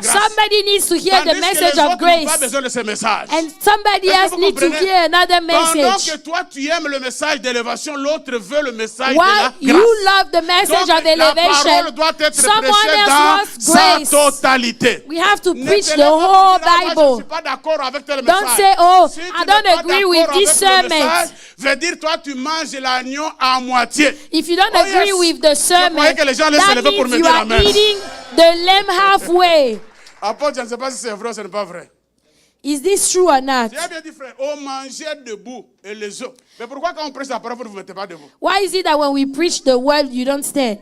Somebody needs to hear the message of grace. And somebody else needs to hear another message. Pendant que toi tu aimes le message d'élévation, l'autre veut le message de la grâce. You love the message of elevation. Someone else wants grace. Totalité. We have to preach the whole Bible. Don't say, oh, I don't agree with this sermon. Veut dire toi tu manges l'agneau à moitié. If you don't agree with the sermon, that means you are eating the lamb halfway. Apôtre, je ne sais pas si c'est vrai ou ce n'est pas vrai. Is this true or not? Tu as bien dit, frère, on mangeait debout et les os. Mais pourquoi quand on prêche la parole, vous ne vous mettez pas debout? Why is it that when we preach the word, you don't stand?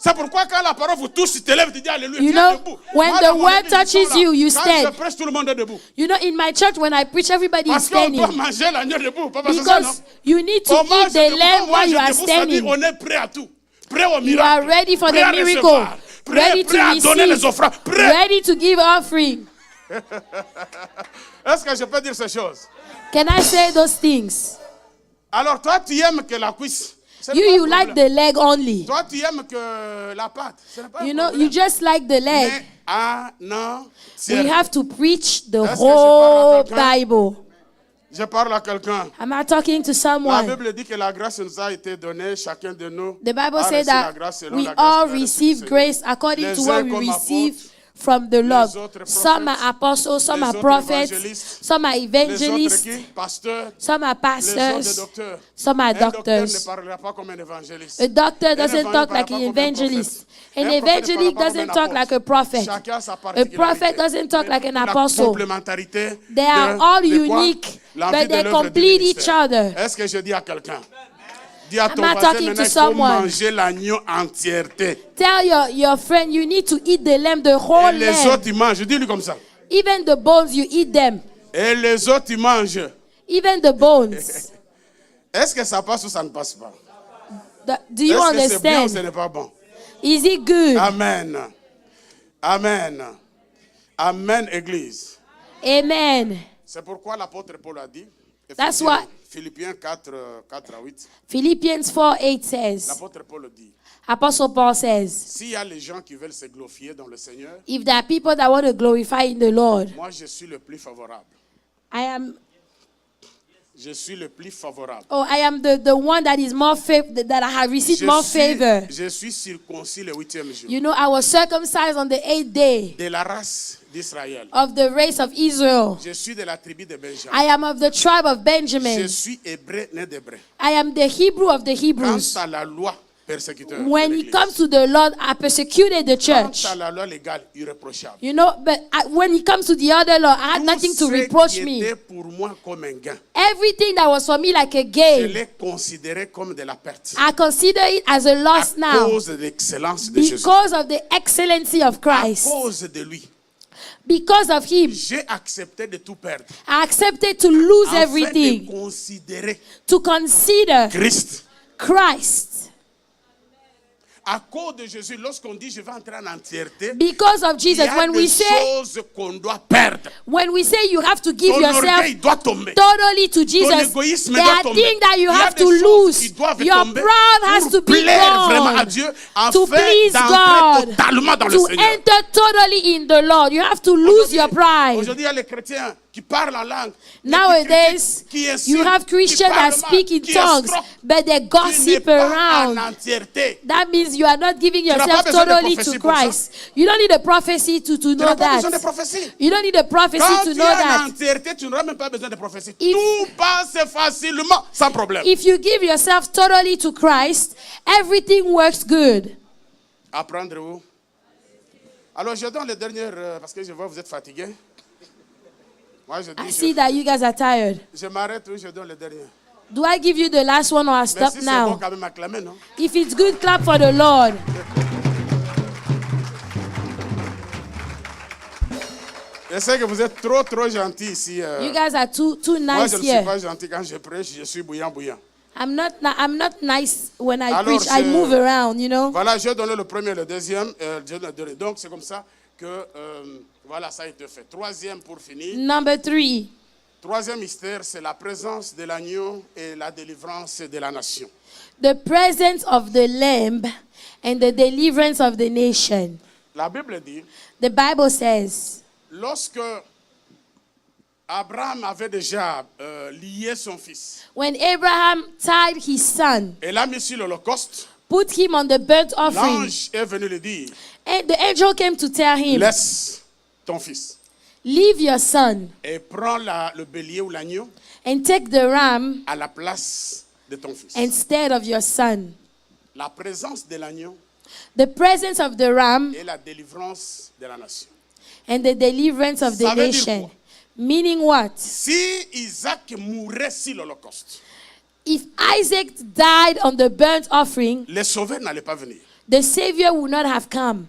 C'est pourquoi quand la parole vous touche, tu te lèves, tu dis alléluia. You know, when the word touches you, you quand stand. je prêche, tout le monde est debout. You know, in my church, when I preach, everybody is standing. Parce qu'on doit manger l'agneau debout. Pas because you need to eat the lamb while you are standing. On est prêt à tout. Prêt au miracle. You are ready for the miracle. Ready to receive. Ready to give offering. Est-ce que je peux dire ces choses? Can I say those things? Alors toi, tu aimes que la cuisse. You like the leg only. Toi, tu aimes que la pâte. You know, you just like the leg. Mais, we have to preach the whole Bible. Je parle à quelqu'un. Am I talking to someone? La Bible dit que la grâce nous a été donnée, chacun de nous. The Bible says that we all receive grace according to what we receive from the Lord. Some are apostles, some are prophets, some are evangelists, some are pastors, some are doctors. A doctor doesn't talk like an evangelist. An evangelist doesn't talk like a prophet. A prophet doesn't talk like an apostle. They are all unique, but they complete each other. Est-ce que je dis à quelqu'un? Dis à ton voisin, maintenant, il faut manger l'agneau entièreté. Tell your friend you need to eat the lamb, the whole lamb. Les autres, ils mangent. Dis-lui comme ça. Even the bones, you eat them. Et les autres, ils mangent. Even the bones. Est-ce que ça passe ou ça ne passe pas? Do you understand? Est-ce que c'est bien ou ce n'est pas bon? Is it good? Amen. Amen. Amen, Église. Amen. C'est pourquoi l'apôtre Paul a dit. That's what Philippiens 4 à 8. Philippians 4:8 says. L'apôtre Paul dit. Apostle Paul says. S'il y a les gens qui veulent se glorifier dans le Seigneur. If there are people that want to glorify in the Lord. Moi, je suis le plus favorable. Je suis le plus favorable. Oh, I am the one that is more that I have received more favor. Je suis circoncis le 8e jour. You know, I was circumcised on the 8th day. De la race d'Israël. Of the race of Israel. Je suis de la tribu de Benjamin. I am of the tribe of Benjamin. Je suis hébreu né d'hébreu. I am the Hebrew of the Hebrews. Quant à la loi, when it comes to the Lord, I persecuted the church. You know, but when it comes to the other law, I had nothing to reproach me. Everything that was for me like a gain, I consider it as a loss now because of the excellency of Christ. Because of him, I accepted to lose everything to consider Christ. À cause de Jésus, lorsqu'on dit je vais entrer en entièreté, because of Jesus, when we say you have to give yourself totally to Jesus, there are things that you have to lose. Your pride has to be gone to please God, to enter totally in the Lord. You have to lose your pride. Nowadays, you have Christians that speak in tongues, but they gossip around. That means you are not giving yourself totally to Christ. You don't need a prophecy to know that. You don't need a prophecy to know that. If you give yourself totally to Christ, everything works good. Apprendrez-vous? Alors, je donne le dernier, parce que je vois que vous êtes fatigués. I see that you guys are tired. Je m'arrête ou je donne le dernier? Do I give you the last one or I stop si now? Bon, quand même acclamer, non? If it's good, clap for the Lord. Je sais que vous êtes trop gentils ici. You guys are too nice moi, je here. ne suis pas gentil quand je prêche, je suis bouillant. I'm not nice when I preach. I move around, you know. Voilà, je donne le premier, le deuxième. Donc c'est comme ça que voilà, ça a été fait. Troisième pour finir. Number 3. Troisième mystère, c'est la présence de l'agneau et la délivrance de la nation. The presence of the Lamb and the deliverance of the nation. La Bible dit. The Bible says. Lorsque Abraham avait déjà lié son fils. When Abraham tied his son. Et l'a mis sur l'holocauste. Put him on the burnt offering. L'ange est venu lui dire. And the angel came to tell him. Laisse ton fils. Leave your son. Et prends le bélier ou l'agneau. And take the ram. À la place de ton fils. Instead of your son. La présence de l'agneau. The presence of the ram. Et la délivrance de la nation. And the deliverance of the nation. Meaning what? Si Isaac mourait sur l'holocauste. If Isaac died on the burnt offering. Les sauveurs n'allaient pas venir. the Savior would not have come.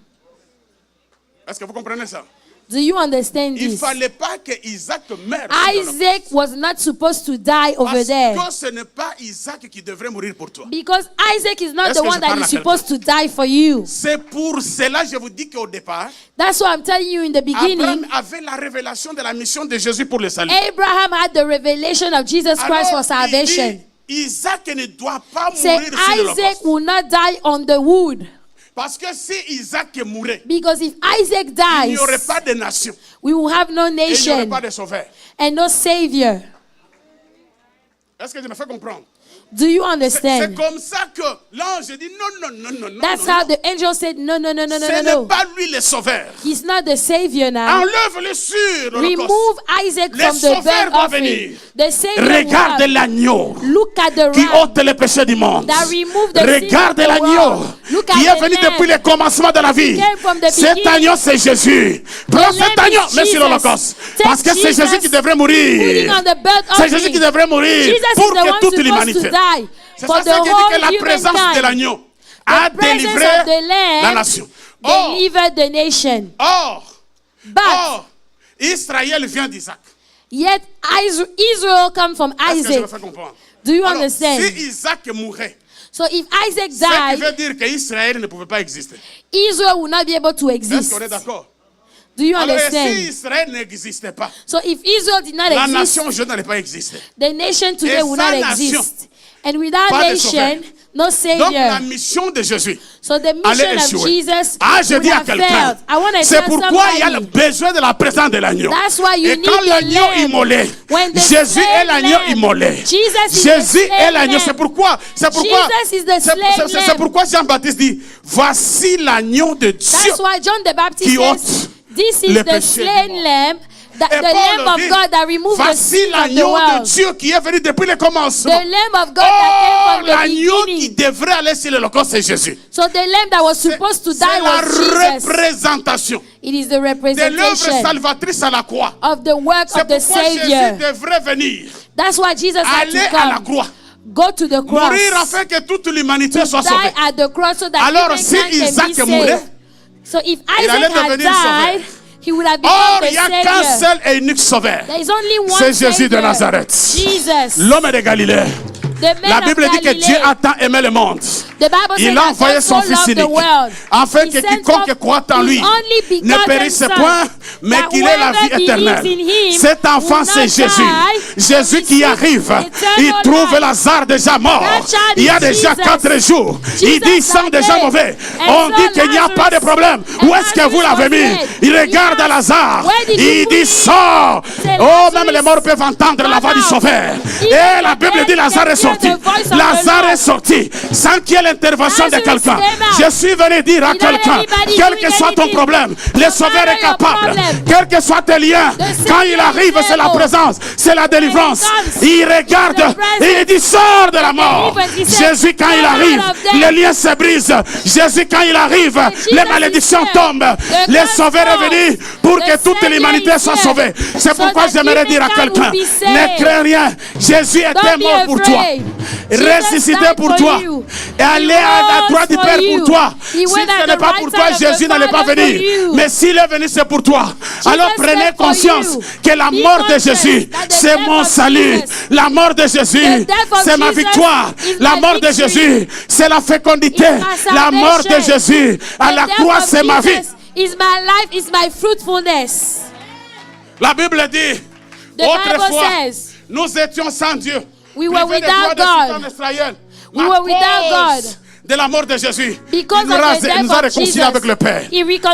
Est-ce que vous comprenez ça? Do you understand Il this? fallait pas que Isaac meure. Isaac was not supposed to die over there. Parce que ce n'est pas Isaac qui devrait mourir pour toi. Because Isaac is not the one that is supposed to die for you. C'est pour cela que je vous dis qu'au départ, that's what I'm telling you in the beginning. Abraham avait la révélation de la mission de Jésus pour le salut. Abraham had the revelation of Jesus Christ for salvation. Isaac ne doit pas mourir sur l'Holocauste. Isaac will not die on the wood. Parce que si Isaac mourait, because if Isaac dies, il n'y aurait pas de nation. We will have no nation. Et il n'y aurait pas de sauveur. And no savior. Est-ce que je me fais comprendre? Do you understand? C'est comme ça que l'ange dit non. That's how the angel said no. Ce n'est pas lui le sauveur. He's not the savior now. Enlève-le sur l'Holocauste. Remove Isaac from the burnt offering. The savior regarde l'agneau qui ôte les péchés du monde. Regarde l'agneau qui est venu depuis le commencement de la vie. Cet agneau, c'est Jésus. Prends cet agneau, mets sur l'Holocauste. Parce que c'est Jésus qui devrait mourir. C'est Jésus qui devrait mourir pour que toute l'humanité. C'est ça qui dit que la présence de l'agneau a délivré la nation. Or, Israël vient d'Isaac. Yet Israel comes from Isaac. Do you understand? Si Isaac mourait, so if Isaac died, ça veut dire qu'Israël ne pouvait pas exister. Israel will not be able to exist. Est-ce qu'on est d'accord? Do you understand? Si Israël n'existait pas, so if Israel did not exist, la nation juive n'allait pas exister. The nation today will not exist. And without nation, no savior. Donc la mission de Jésus, so the mission of Jesus je dis à quelqu'un, c'est pourquoi il y a le besoin de la présence de l'agneau. Et quand l'agneau immolé, Jésus est l'agneau immolé. Jésus est l'agneau. C'est pourquoi Jean-Baptiste dit, voici l'agneau de Dieu qui ôte le péché du monde. The Lamb of God that removes the sin of the world. Dieu qui est venu depuis le commencement. The Lamb of God that came from the l'agneau qui devrait aller sur l'Holocauste, c'est Jésus. So the Lamb that was supposed to die was Jesus. C'est la représentation. It is the representation de l'œuvre salvatrice à la croix. Of the work of the Savior. Jésus devrait venir. That's why Jesus had to come. Aller à la croix. Go to the cross. Mourir afin que toute l'humanité soit sauvée. Die at the cross so that alors si Isaac mourait, so if Isaac had died, he would have become the Savior. Il n'y a qu'un seul et unique sauveur. C'est Jésus de Nazareth. L'homme de Galilée. La Bible dit que Dieu a tant aimé le monde. Il a envoyé son Fils unique afin que quiconque croit en lui ne périsse point, mais qu'il ait la vie éternelle. Cet enfant, c'est Jésus. Jésus qui arrive, il trouve Lazare déjà mort. Il y a déjà 4 jours. Il dit, il sent déjà mauvais. On dit qu'il n'y a pas de problème. Où est-ce que vous l'avez mis? Il regarde Lazare. Il dit, sors. Oh, même les morts peuvent entendre la voix du Sauveur. Et la Bible dit, Lazare est sorti. Lazare est sorti sans qu'il y ait l'intervention de quelqu'un. Je suis venu dire à quelqu'un, quel que soit ton problème, le Sauveur est capable. Quel que soit tes liens, quand il arrive, c'est la présence, c'est la délivrance. Il regarde et il dit, sors de la mort. Jésus, quand il arrive, les liens se brisent. Jésus, quand il arrive, les malédictions tombent. Le Sauveur est venu pour que toute l'humanité soit sauvée. C'est pourquoi j'aimerais dire à quelqu'un, ne crains rien. Jésus était mort pour toi, ressuscité pour toi, et aller à la droite du Père pour toi. Si ce n'est pas pour toi, Jésus n'allait pas venir. Mais s'il est venu, c'est pour toi. Alors prenez conscience que la mort de Jésus, c'est mon salut. La mort de Jésus, c'est ma victoire. La mort de Jésus, c'est la fécondité. La mort de Jésus à la croix, c'est ma vie. Is my life, is my fruitfulness. La Bible dit, autrefois, nous étions sans Dieu. We were without God. We were without God. De la mort de Jésus, because il nous a réconciliés avec le Père.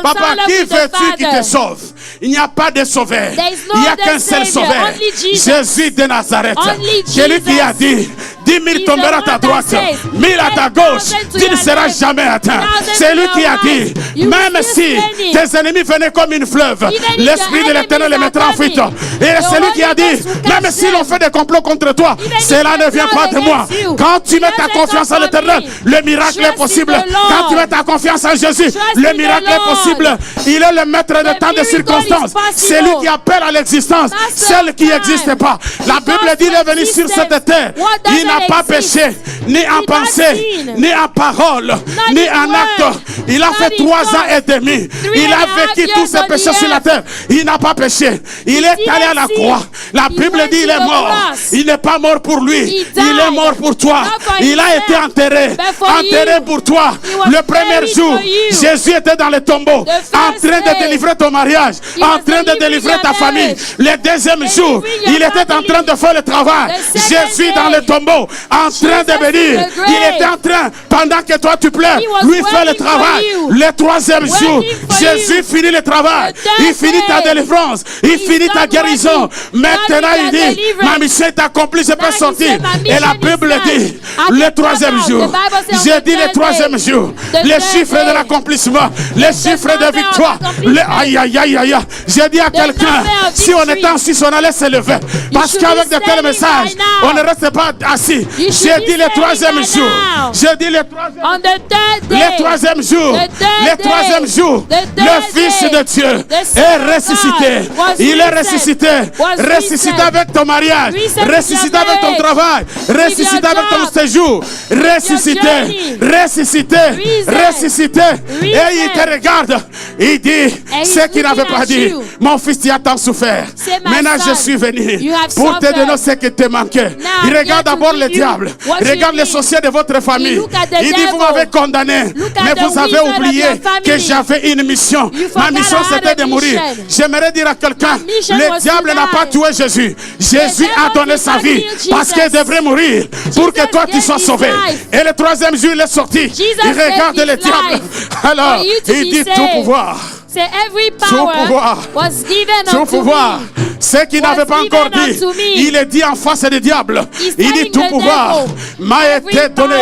Papa, qui veux-tu qui te sauve? Il n'y a pas de sauveur. Il n'y a qu'un seul sauveur. Jésus de Nazareth. Celui qui a dit, 10 000 tomberont à ta droite, 1000 à ta gauche, tu ne seras jamais atteint. C'est lui qui a dit, même si tes ennemis venaient comme une fleuve, l'Esprit de l'Éternel les mettra en fuite. Et c'est lui qui a dit, même si l'on fait des complots contre toi, cela ne vient pas de moi. Quand tu mets ta confiance en l'Éternel, le miracle est possible. Quand tu mets ta confiance en Jésus, le miracle est possible. Il est le maître de tant de circonstances. C'est lui qui appelle à l'existence celle qui n'existe pas. La Bible dit, il est venu sur cette terre. Il n'a n'a pas péché, ni en pensée, ni en parole, ni en acte. Il a fait 3 ans et demi. Il a vécu tous ses péchés sur la terre. Il n'a pas péché. Il est allé à la croix. La Bible dit il est mort. Il n'est pas mort pour lui. Il est mort pour toi. Il a été enterré. Enterré pour toi. Le premier jour, Jésus était dans le tombeau, en train de délivrer ton mariage, en train de délivrer ta famille. Le deuxième jour, il était en train de faire le travail. Jésus dans le tombeau, en train de bénir. Il était en train, pendant que toi tu pleures, lui fait le travail. Le troisième jour, Jésus finit le travail. Il finit ta délivrance. Il finit ta guérison. Maintenant il dit, ma mission est accomplie, je peux sortir. Et la Bible dit, le troisième jour, j'ai dit le troisième jour, les chiffres de l'accomplissement, les chiffres de victoire. Aïe aïe aïe aïe. J'ai dit à quelqu'un, si on était assis, on allait se lever. Parce qu'avec de tels messages, on ne reste pas assis. J'ai dit le troisième jour. J'ai dit le troisième jour. Le troisième jour, le Fils de Dieu est ressuscité. Il est ressuscité. Ressuscité avec ton mariage. Ressuscité avec ton travail. Ressuscité avec ton séjour. Ressuscité. Ressuscité. Ressuscité. Et il te regarde. Il dit ce qu'il n'avait pas dit. Mon fils, tu as tant souffert. Maintenant, je suis venu pour te donner ce qui te manquait. Il regarde d'abord le diable. Regarde les sorciers de votre famille. Il dit, vous m'avez condamné. Mais vous avez oublié que j'avais une mission. Ma mission, c'était de mourir. J'aimerais dire à quelqu'un, le diable n'a pas tué Jésus. Jésus a donné sa vie parce qu'il devrait mourir pour que toi tu sois sauvé. Et le troisième jour, il est sorti. Il regarde le diable. Alors, il dit tout pouvoir. Tout pouvoir. Tout pouvoir. Ce qu'il n'avait pas encore dit, il est dit en face du diable. Il dit tout pouvoir m'a été donné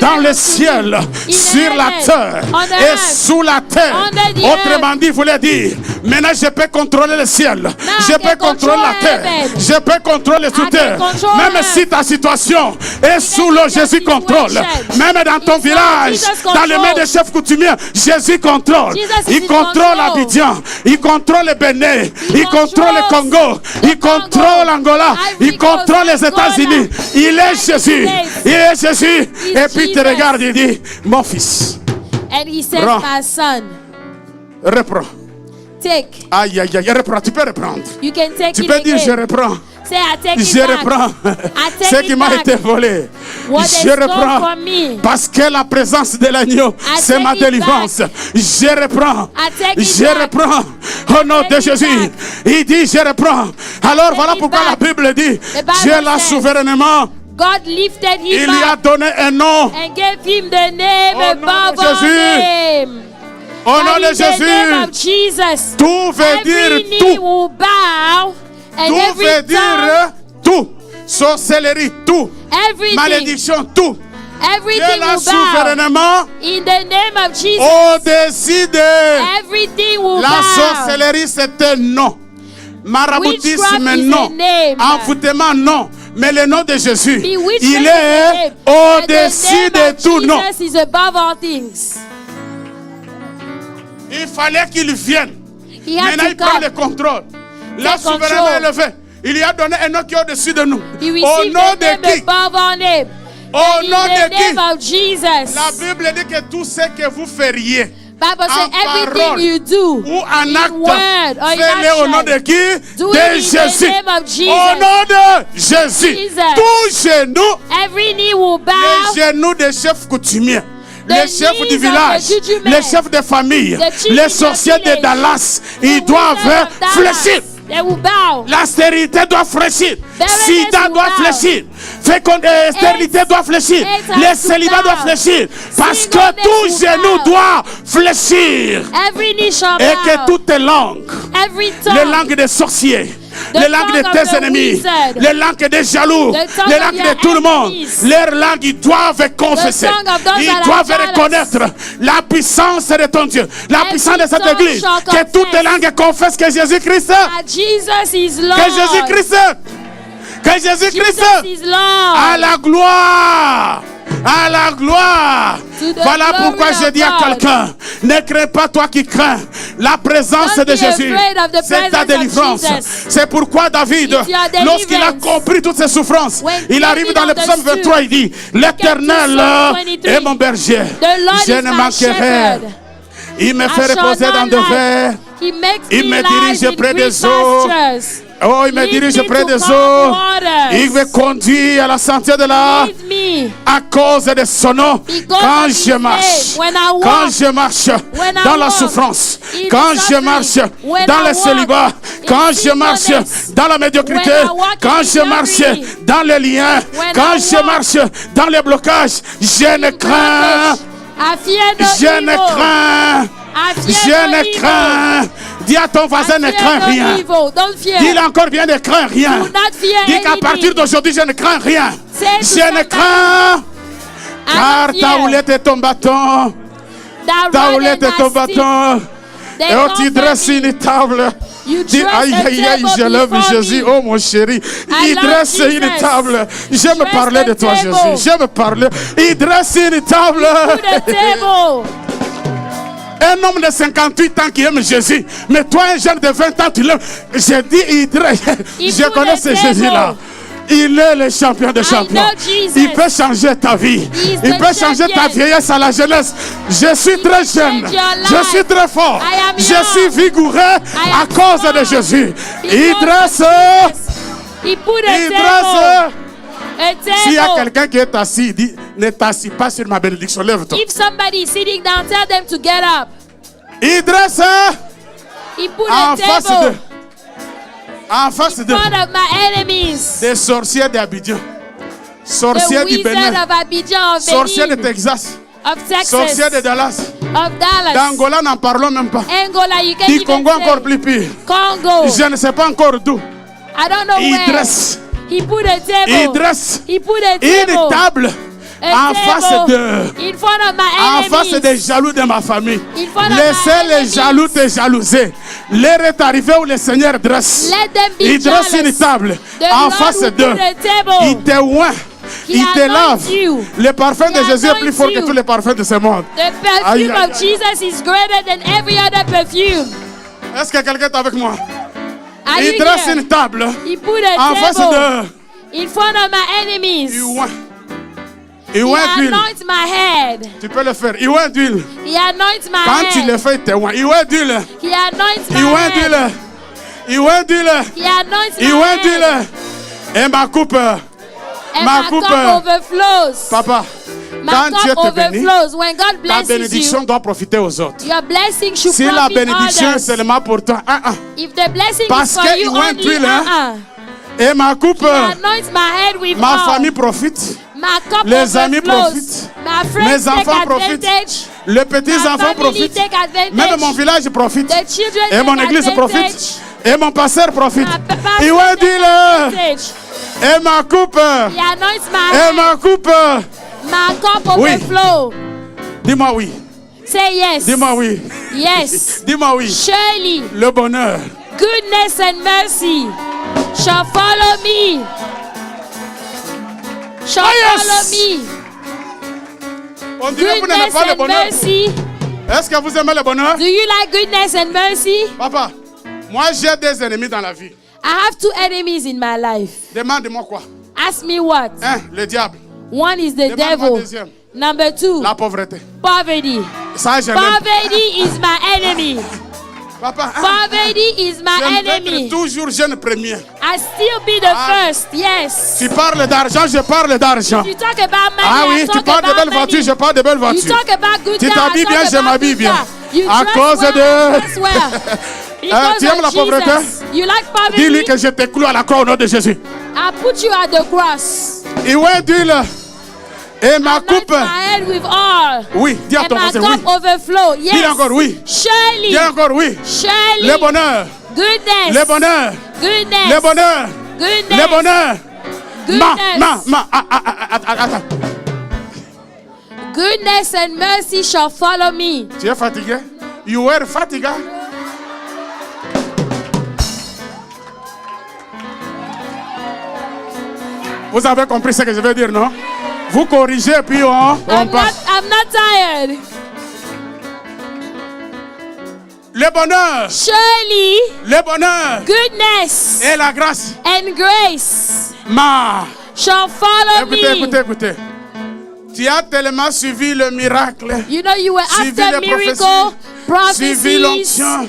dans le ciel, sur la terre et sous la terre. Autrement dit, voulait dire, maintenant je peux contrôler le ciel, je peux contrôler la terre, je peux contrôler sous terre. Même si ta situation est sous l'eau, Jésus contrôle. Même dans ton village, dans les mains des chefs coutumiers, Jésus contrôle. Il contrôle Abidjan, il contrôle le Bénin, il contrôle le Congo, il contrôle l'Angola, il contrôle les États-Unis. Il est Jésus, il est Jésus. Et puis il te regarde et dit, mon fils, reprends. Aïe aïe aïe, reprends, tu peux reprendre. Tu peux dire je reprends. Je reprends ce qui m'a été volé. Je reprends parce que la présence de l'agneau, c'est ma délivrance. Je reprends. Je reprends au nom de Jésus. Il dit je reprends. Alors voilà pourquoi la Bible dit Dieu l'a souverainement. God lifted him il lui a donné un nom. And gave him the name above all name. Au nom de Jésus, tout veut dire tout. Tout veut dire tout. Sorcellerie, tout. Malédiction, tout. Dieu l'a souverainement au-dessus de la sorcellerie, c'est un nom. Maraboutisme, non. Envoûtement, non. Mais le nom de Jésus, il est au-dessus de tout nom. Il fallait qu'il vienne. Maintenant, il prend le contrôle. La souveraineté est levée. Il lui a donné un nom qui est au-dessus de nous. Au nom de qui? Au nom de qui? La Bible dit que tout ce que vous feriez, en parole ou en acte, faites-le au nom de qui? De Jésus. Au nom de Jésus. Tout genou, les genoux des chefs coutumiers, les chefs du village, les chefs de famille, les sorciers de Dallas, ils doivent fléchir. La stérilité doit fléchir. Sida doit fléchir. Stérilité doit fléchir. Les célibats doivent fléchir. Parce que tout genou doit fléchir. Et que toutes les langues, les langues des sorciers, les langues de tes ennemis, les langues des jaloux, les langues de tout le monde, leurs langues, ils doivent confesser. Ils doivent reconnaître la puissance de ton Dieu, la puissance de cette église. Que toutes les langues confessent que Jésus-Christ, que Jésus-Christ, à la gloire. À la gloire. Voilà pourquoi je dis à quelqu'un, ne crains pas toi qui crains. La présence de Jésus, c'est ta délivrance. C'est pourquoi David, lorsqu'il a compris toutes ses souffrances, il arrive dans le psaume 23, il dit, l'Éternel est mon berger, je ne manquerai. Il me fait reposer dans de verts, il me dirige près des eaux. Oh, il me dirige près des eaux. Il me conduit à la sentier de la à cause de son nom. Quand je marche dans la souffrance, quand je marche dans le célibat, quand je marche dans la médiocrité, quand je marche dans les liens, quand je marche dans les blocages, je ne crains. Je ne crains. Je ne crains. Dis à ton voisin, ne crains rien. Dis-le encore bien, ne crains rien. Dis qu'à partir d'aujourd'hui, je ne crains rien. Je ne crains. Car ta houlette est ton bâton. Ta houlette est ton bâton. Et oh, tu dresses une table. Dis, aïe, aïe, aïe, je lève Jésus. Oh, mon chéri. Il dresse une table. Je me parlais de toi, Jésus. Je me parlais. Il dresse une table. Un homme de 58 ans qui aime Jésus. Mais toi, un jeune de 20 ans, tu l'aimes. J'ai dit, il dresse. Je connais ce Jésus-là. Il est le champion des champions. Il peut changer ta vie. Il peut changer ta vieillesse à la jeunesse. Je suis très jeune. Je suis très fort. Je suis vigoureux à cause de Jésus. Il dresse. Il dresse. S'il y a quelqu'un qui est assis, il dit, ne t'assis pas sur ma bénédiction, lève-toi. If somebody is sitting down, tell them to get up. Il dresse en face de des sorciers d'Abidjan, sorciers du Bénin, sorciers de Texas, sorciers de Dallas, d'Angola, n'en parlons même pas. Du Congo encore plus pire. Je ne sais pas encore d'où. Il dresse. Il dresse une table en face des jaloux de ma famille. Laissez les jaloux te jalouser. L'heure est arrivée où le Seigneur dresse. Il dresse une table en face d'eux. Il te oint. Il te lave. Le parfum de Jésus est plus fort que tous les parfums de ce monde. The perfume of Jesus is greater than every other perfume. Est-ce que quelqu'un est avec moi? Il dresse une table en face d'eux. In front of my enemies. Il oint d'huile. My head. Tu peux le faire. Il oint d'huile. He anoints my Quand head. tu le fais, il te oint. Il oint d'huile. He anoints my head. Il oint d'huile. He anoints my head. Et ma coupe. Ma coupe overflows. Papa. Quand Dieu te bénit, ta bénédiction doit profiter aux autres. Your blessing should si la bénédiction est seulement pour toi, if the blessing parce is for you only, et ma coupe, ma all. famille profite, les amis profitent, mes enfants profitent, les petits-enfants profitent, même mon village profite, et mon église profite, et mon pasteur profite. Et ma coupe, et ma coupe. My cup overflow. Dis-moi oui. Say yes. Dis-moi oui. Yes. Dis-moi oui. Surely. Le bonheur. Goodness and mercy shall follow me. Shall follow me. On dirait que vous n'aimez pas le bonheur. Est-ce que vous aimez le bonheur? Do you like goodness and mercy? Papa, moi j'ai des ennemis dans la vie. I have 2 enemies in my life. Demande-moi quoi? Ask me what? Le diable. One is the devil. Number 2, la pauvreté. Poverty. Ça, poverty is my enemy. Papa, poverty is my enemy. Toujours jeune premier. I still be the first. Yes. Tu parles d'argent, je parle d'argent. You talk about money, tu parles de belles voitures, je parle de belles voitures. You talk about good tu t'habilles bien, je m'habille bien. À cause de tu aimes la pauvreté? You like poverty? Dis-lui que je te cloue à la croix au nom de Jésus. I put you at the cross. Et ouais, dis-le. Et ma coupe. Oui, dis à ton voisin oui. Overflow. Yes. Dis encore oui. Surely. Dis encore oui. Surely. Le bonheur. Goodness. Le bonheur. Goodness. Le bonheur. Goodness. Le bonheur. Attends. Goodness and mercy shall follow me. Tu es fatigué? You were fatigué? Vous avez compris ce que je veux dire, non? Vous corrigez puis on passe. I'm not tired. le bonheur, surely, le bonheur, goodness, et la grâce, and grace, shall follow me. Écoutez. Tu as tellement suivi le miracle, you know, you were suivi after les miracle, prophecies, suivi l'onction,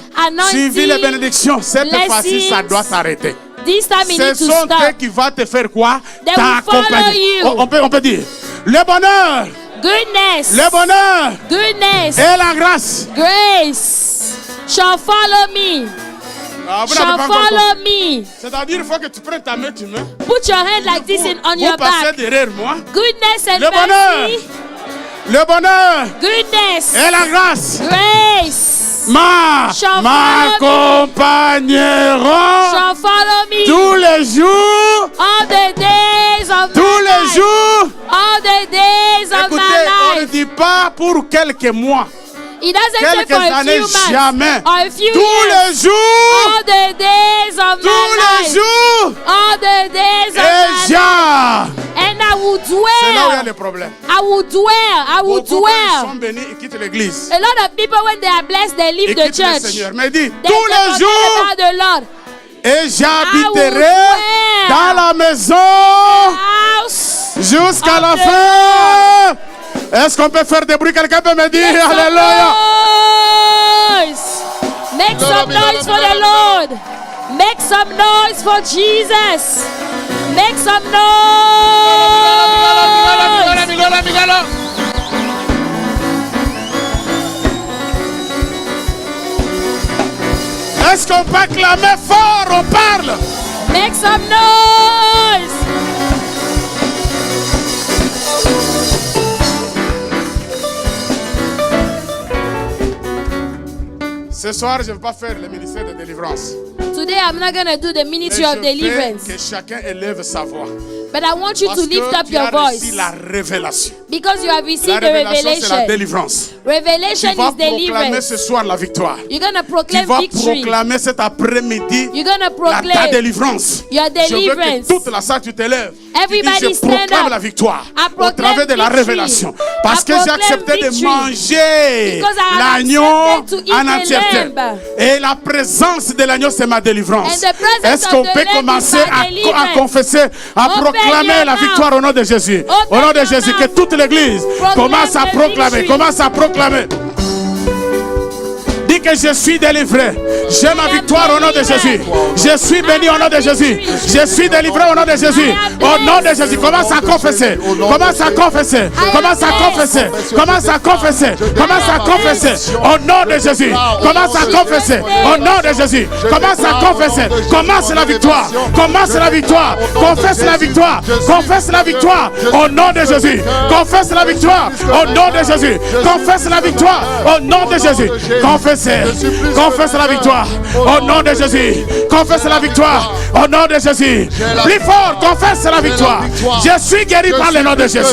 suivi les bénédictions. Cette fois-ci, ça doit s'arrêter. This time you need Ce to sont stop. eux qui vont te faire quoi? They will follow you. On peut dire le bonheur, goodness, le bonheur, goodness, et la grâce, grace shall follow me. Shall follow me. C'est-à-dire, il faut que tu prennes ta main, tu mets. Put your hand like this on your back. Derrière moi. Goodness and le bonheur, mercy, le bonheur, goodness, et la grâce, grace, m'accompagneront tous les jours, all the days of tous my les life. jours. All the days of Écoutez, my on ne life. dit pas pour quelques mois, It doesn't say quelques for a années, few months jamais. or a few Tous years. les jours, All the days of tous my les life. jours. All the days of my life. And I will C'est là où il y a dwell. le problème. I will dwell. I will Beaucoup, quand ils sont dwell. bénis, ils quittent l'église. A lot of people, when they are blessed, they leave Ils the quittent le church. Seigneur. Mais dis, They tous les forget jours, about the Lord. et j'habiterai dwell dans la maison House jusqu'à of la the fin. Est-ce qu'on peut faire des bruits? Quelqu'un peut me dire Make some Alléluia. noise. Make some noise for the Lord. Make some noise for Jesus. Make some noise. Est-ce qu'on peut acclamer fort? On parle. Make some noise. Ce soir, je ne vais pas faire le ministère de délivrance. Today I'm not going to do the ministry of Mais je veux deliverance. que chacun élève sa voix. But I want you Parce to lift que up tu your as reçu voice. la révélation. Because you have La received the révélation, c'est la revelation. délivrance. Revelation Tu vas is proclamer deliverance. ce soir la victoire. You're going to Tu proclaim vas victory. proclamer cet après-midi You're going to ta proclaim délivrance. your Je veux que deliverance. toute la salle, tu t'élèves. Everybody Je stand proclame up. la victoire I au proclaim travers de la victory. révélation. Parce I que j'ai proclaim accepté de victory. manger Because I have l'agneau accepted to eat en the entièreté. lamb. Et la présence de l'agneau, c'est ma délivrance. And the presence Est-ce of qu'on the peut lamb commencer is my deliverance. à confesser, à Open proclamer your la mouth. victoire au nom de Jésus? Open Au nom de your Jésus, mouth. que toute l'église Proclaim commence à the proclamer. victory. Commence à proclamer. Dis que je suis délivré. J'ai ma victoire au nom de Jésus. Je suis béni au nom de Jésus. Je suis délivré au nom de Jésus. Au nom de Jésus. Commence à confesser. Commence à confesser. Commence à confesser. Commence à confesser. Commence à confesser. Au nom de Jésus. Commence à confesser. Au nom de Jésus. Commence à confesser. Commence la victoire. Commence la victoire. Confesse la victoire. Confesse la victoire. Au nom de Jésus. Confesse la victoire. Au nom de Jésus. Confesse la victoire. Au nom de Jésus. Confesse. Confesse la victoire au nom de Jésus. Confesse la victoire au nom de Jésus. Plus fort, confesse la victoire. Je suis guéri par le nom de Jésus.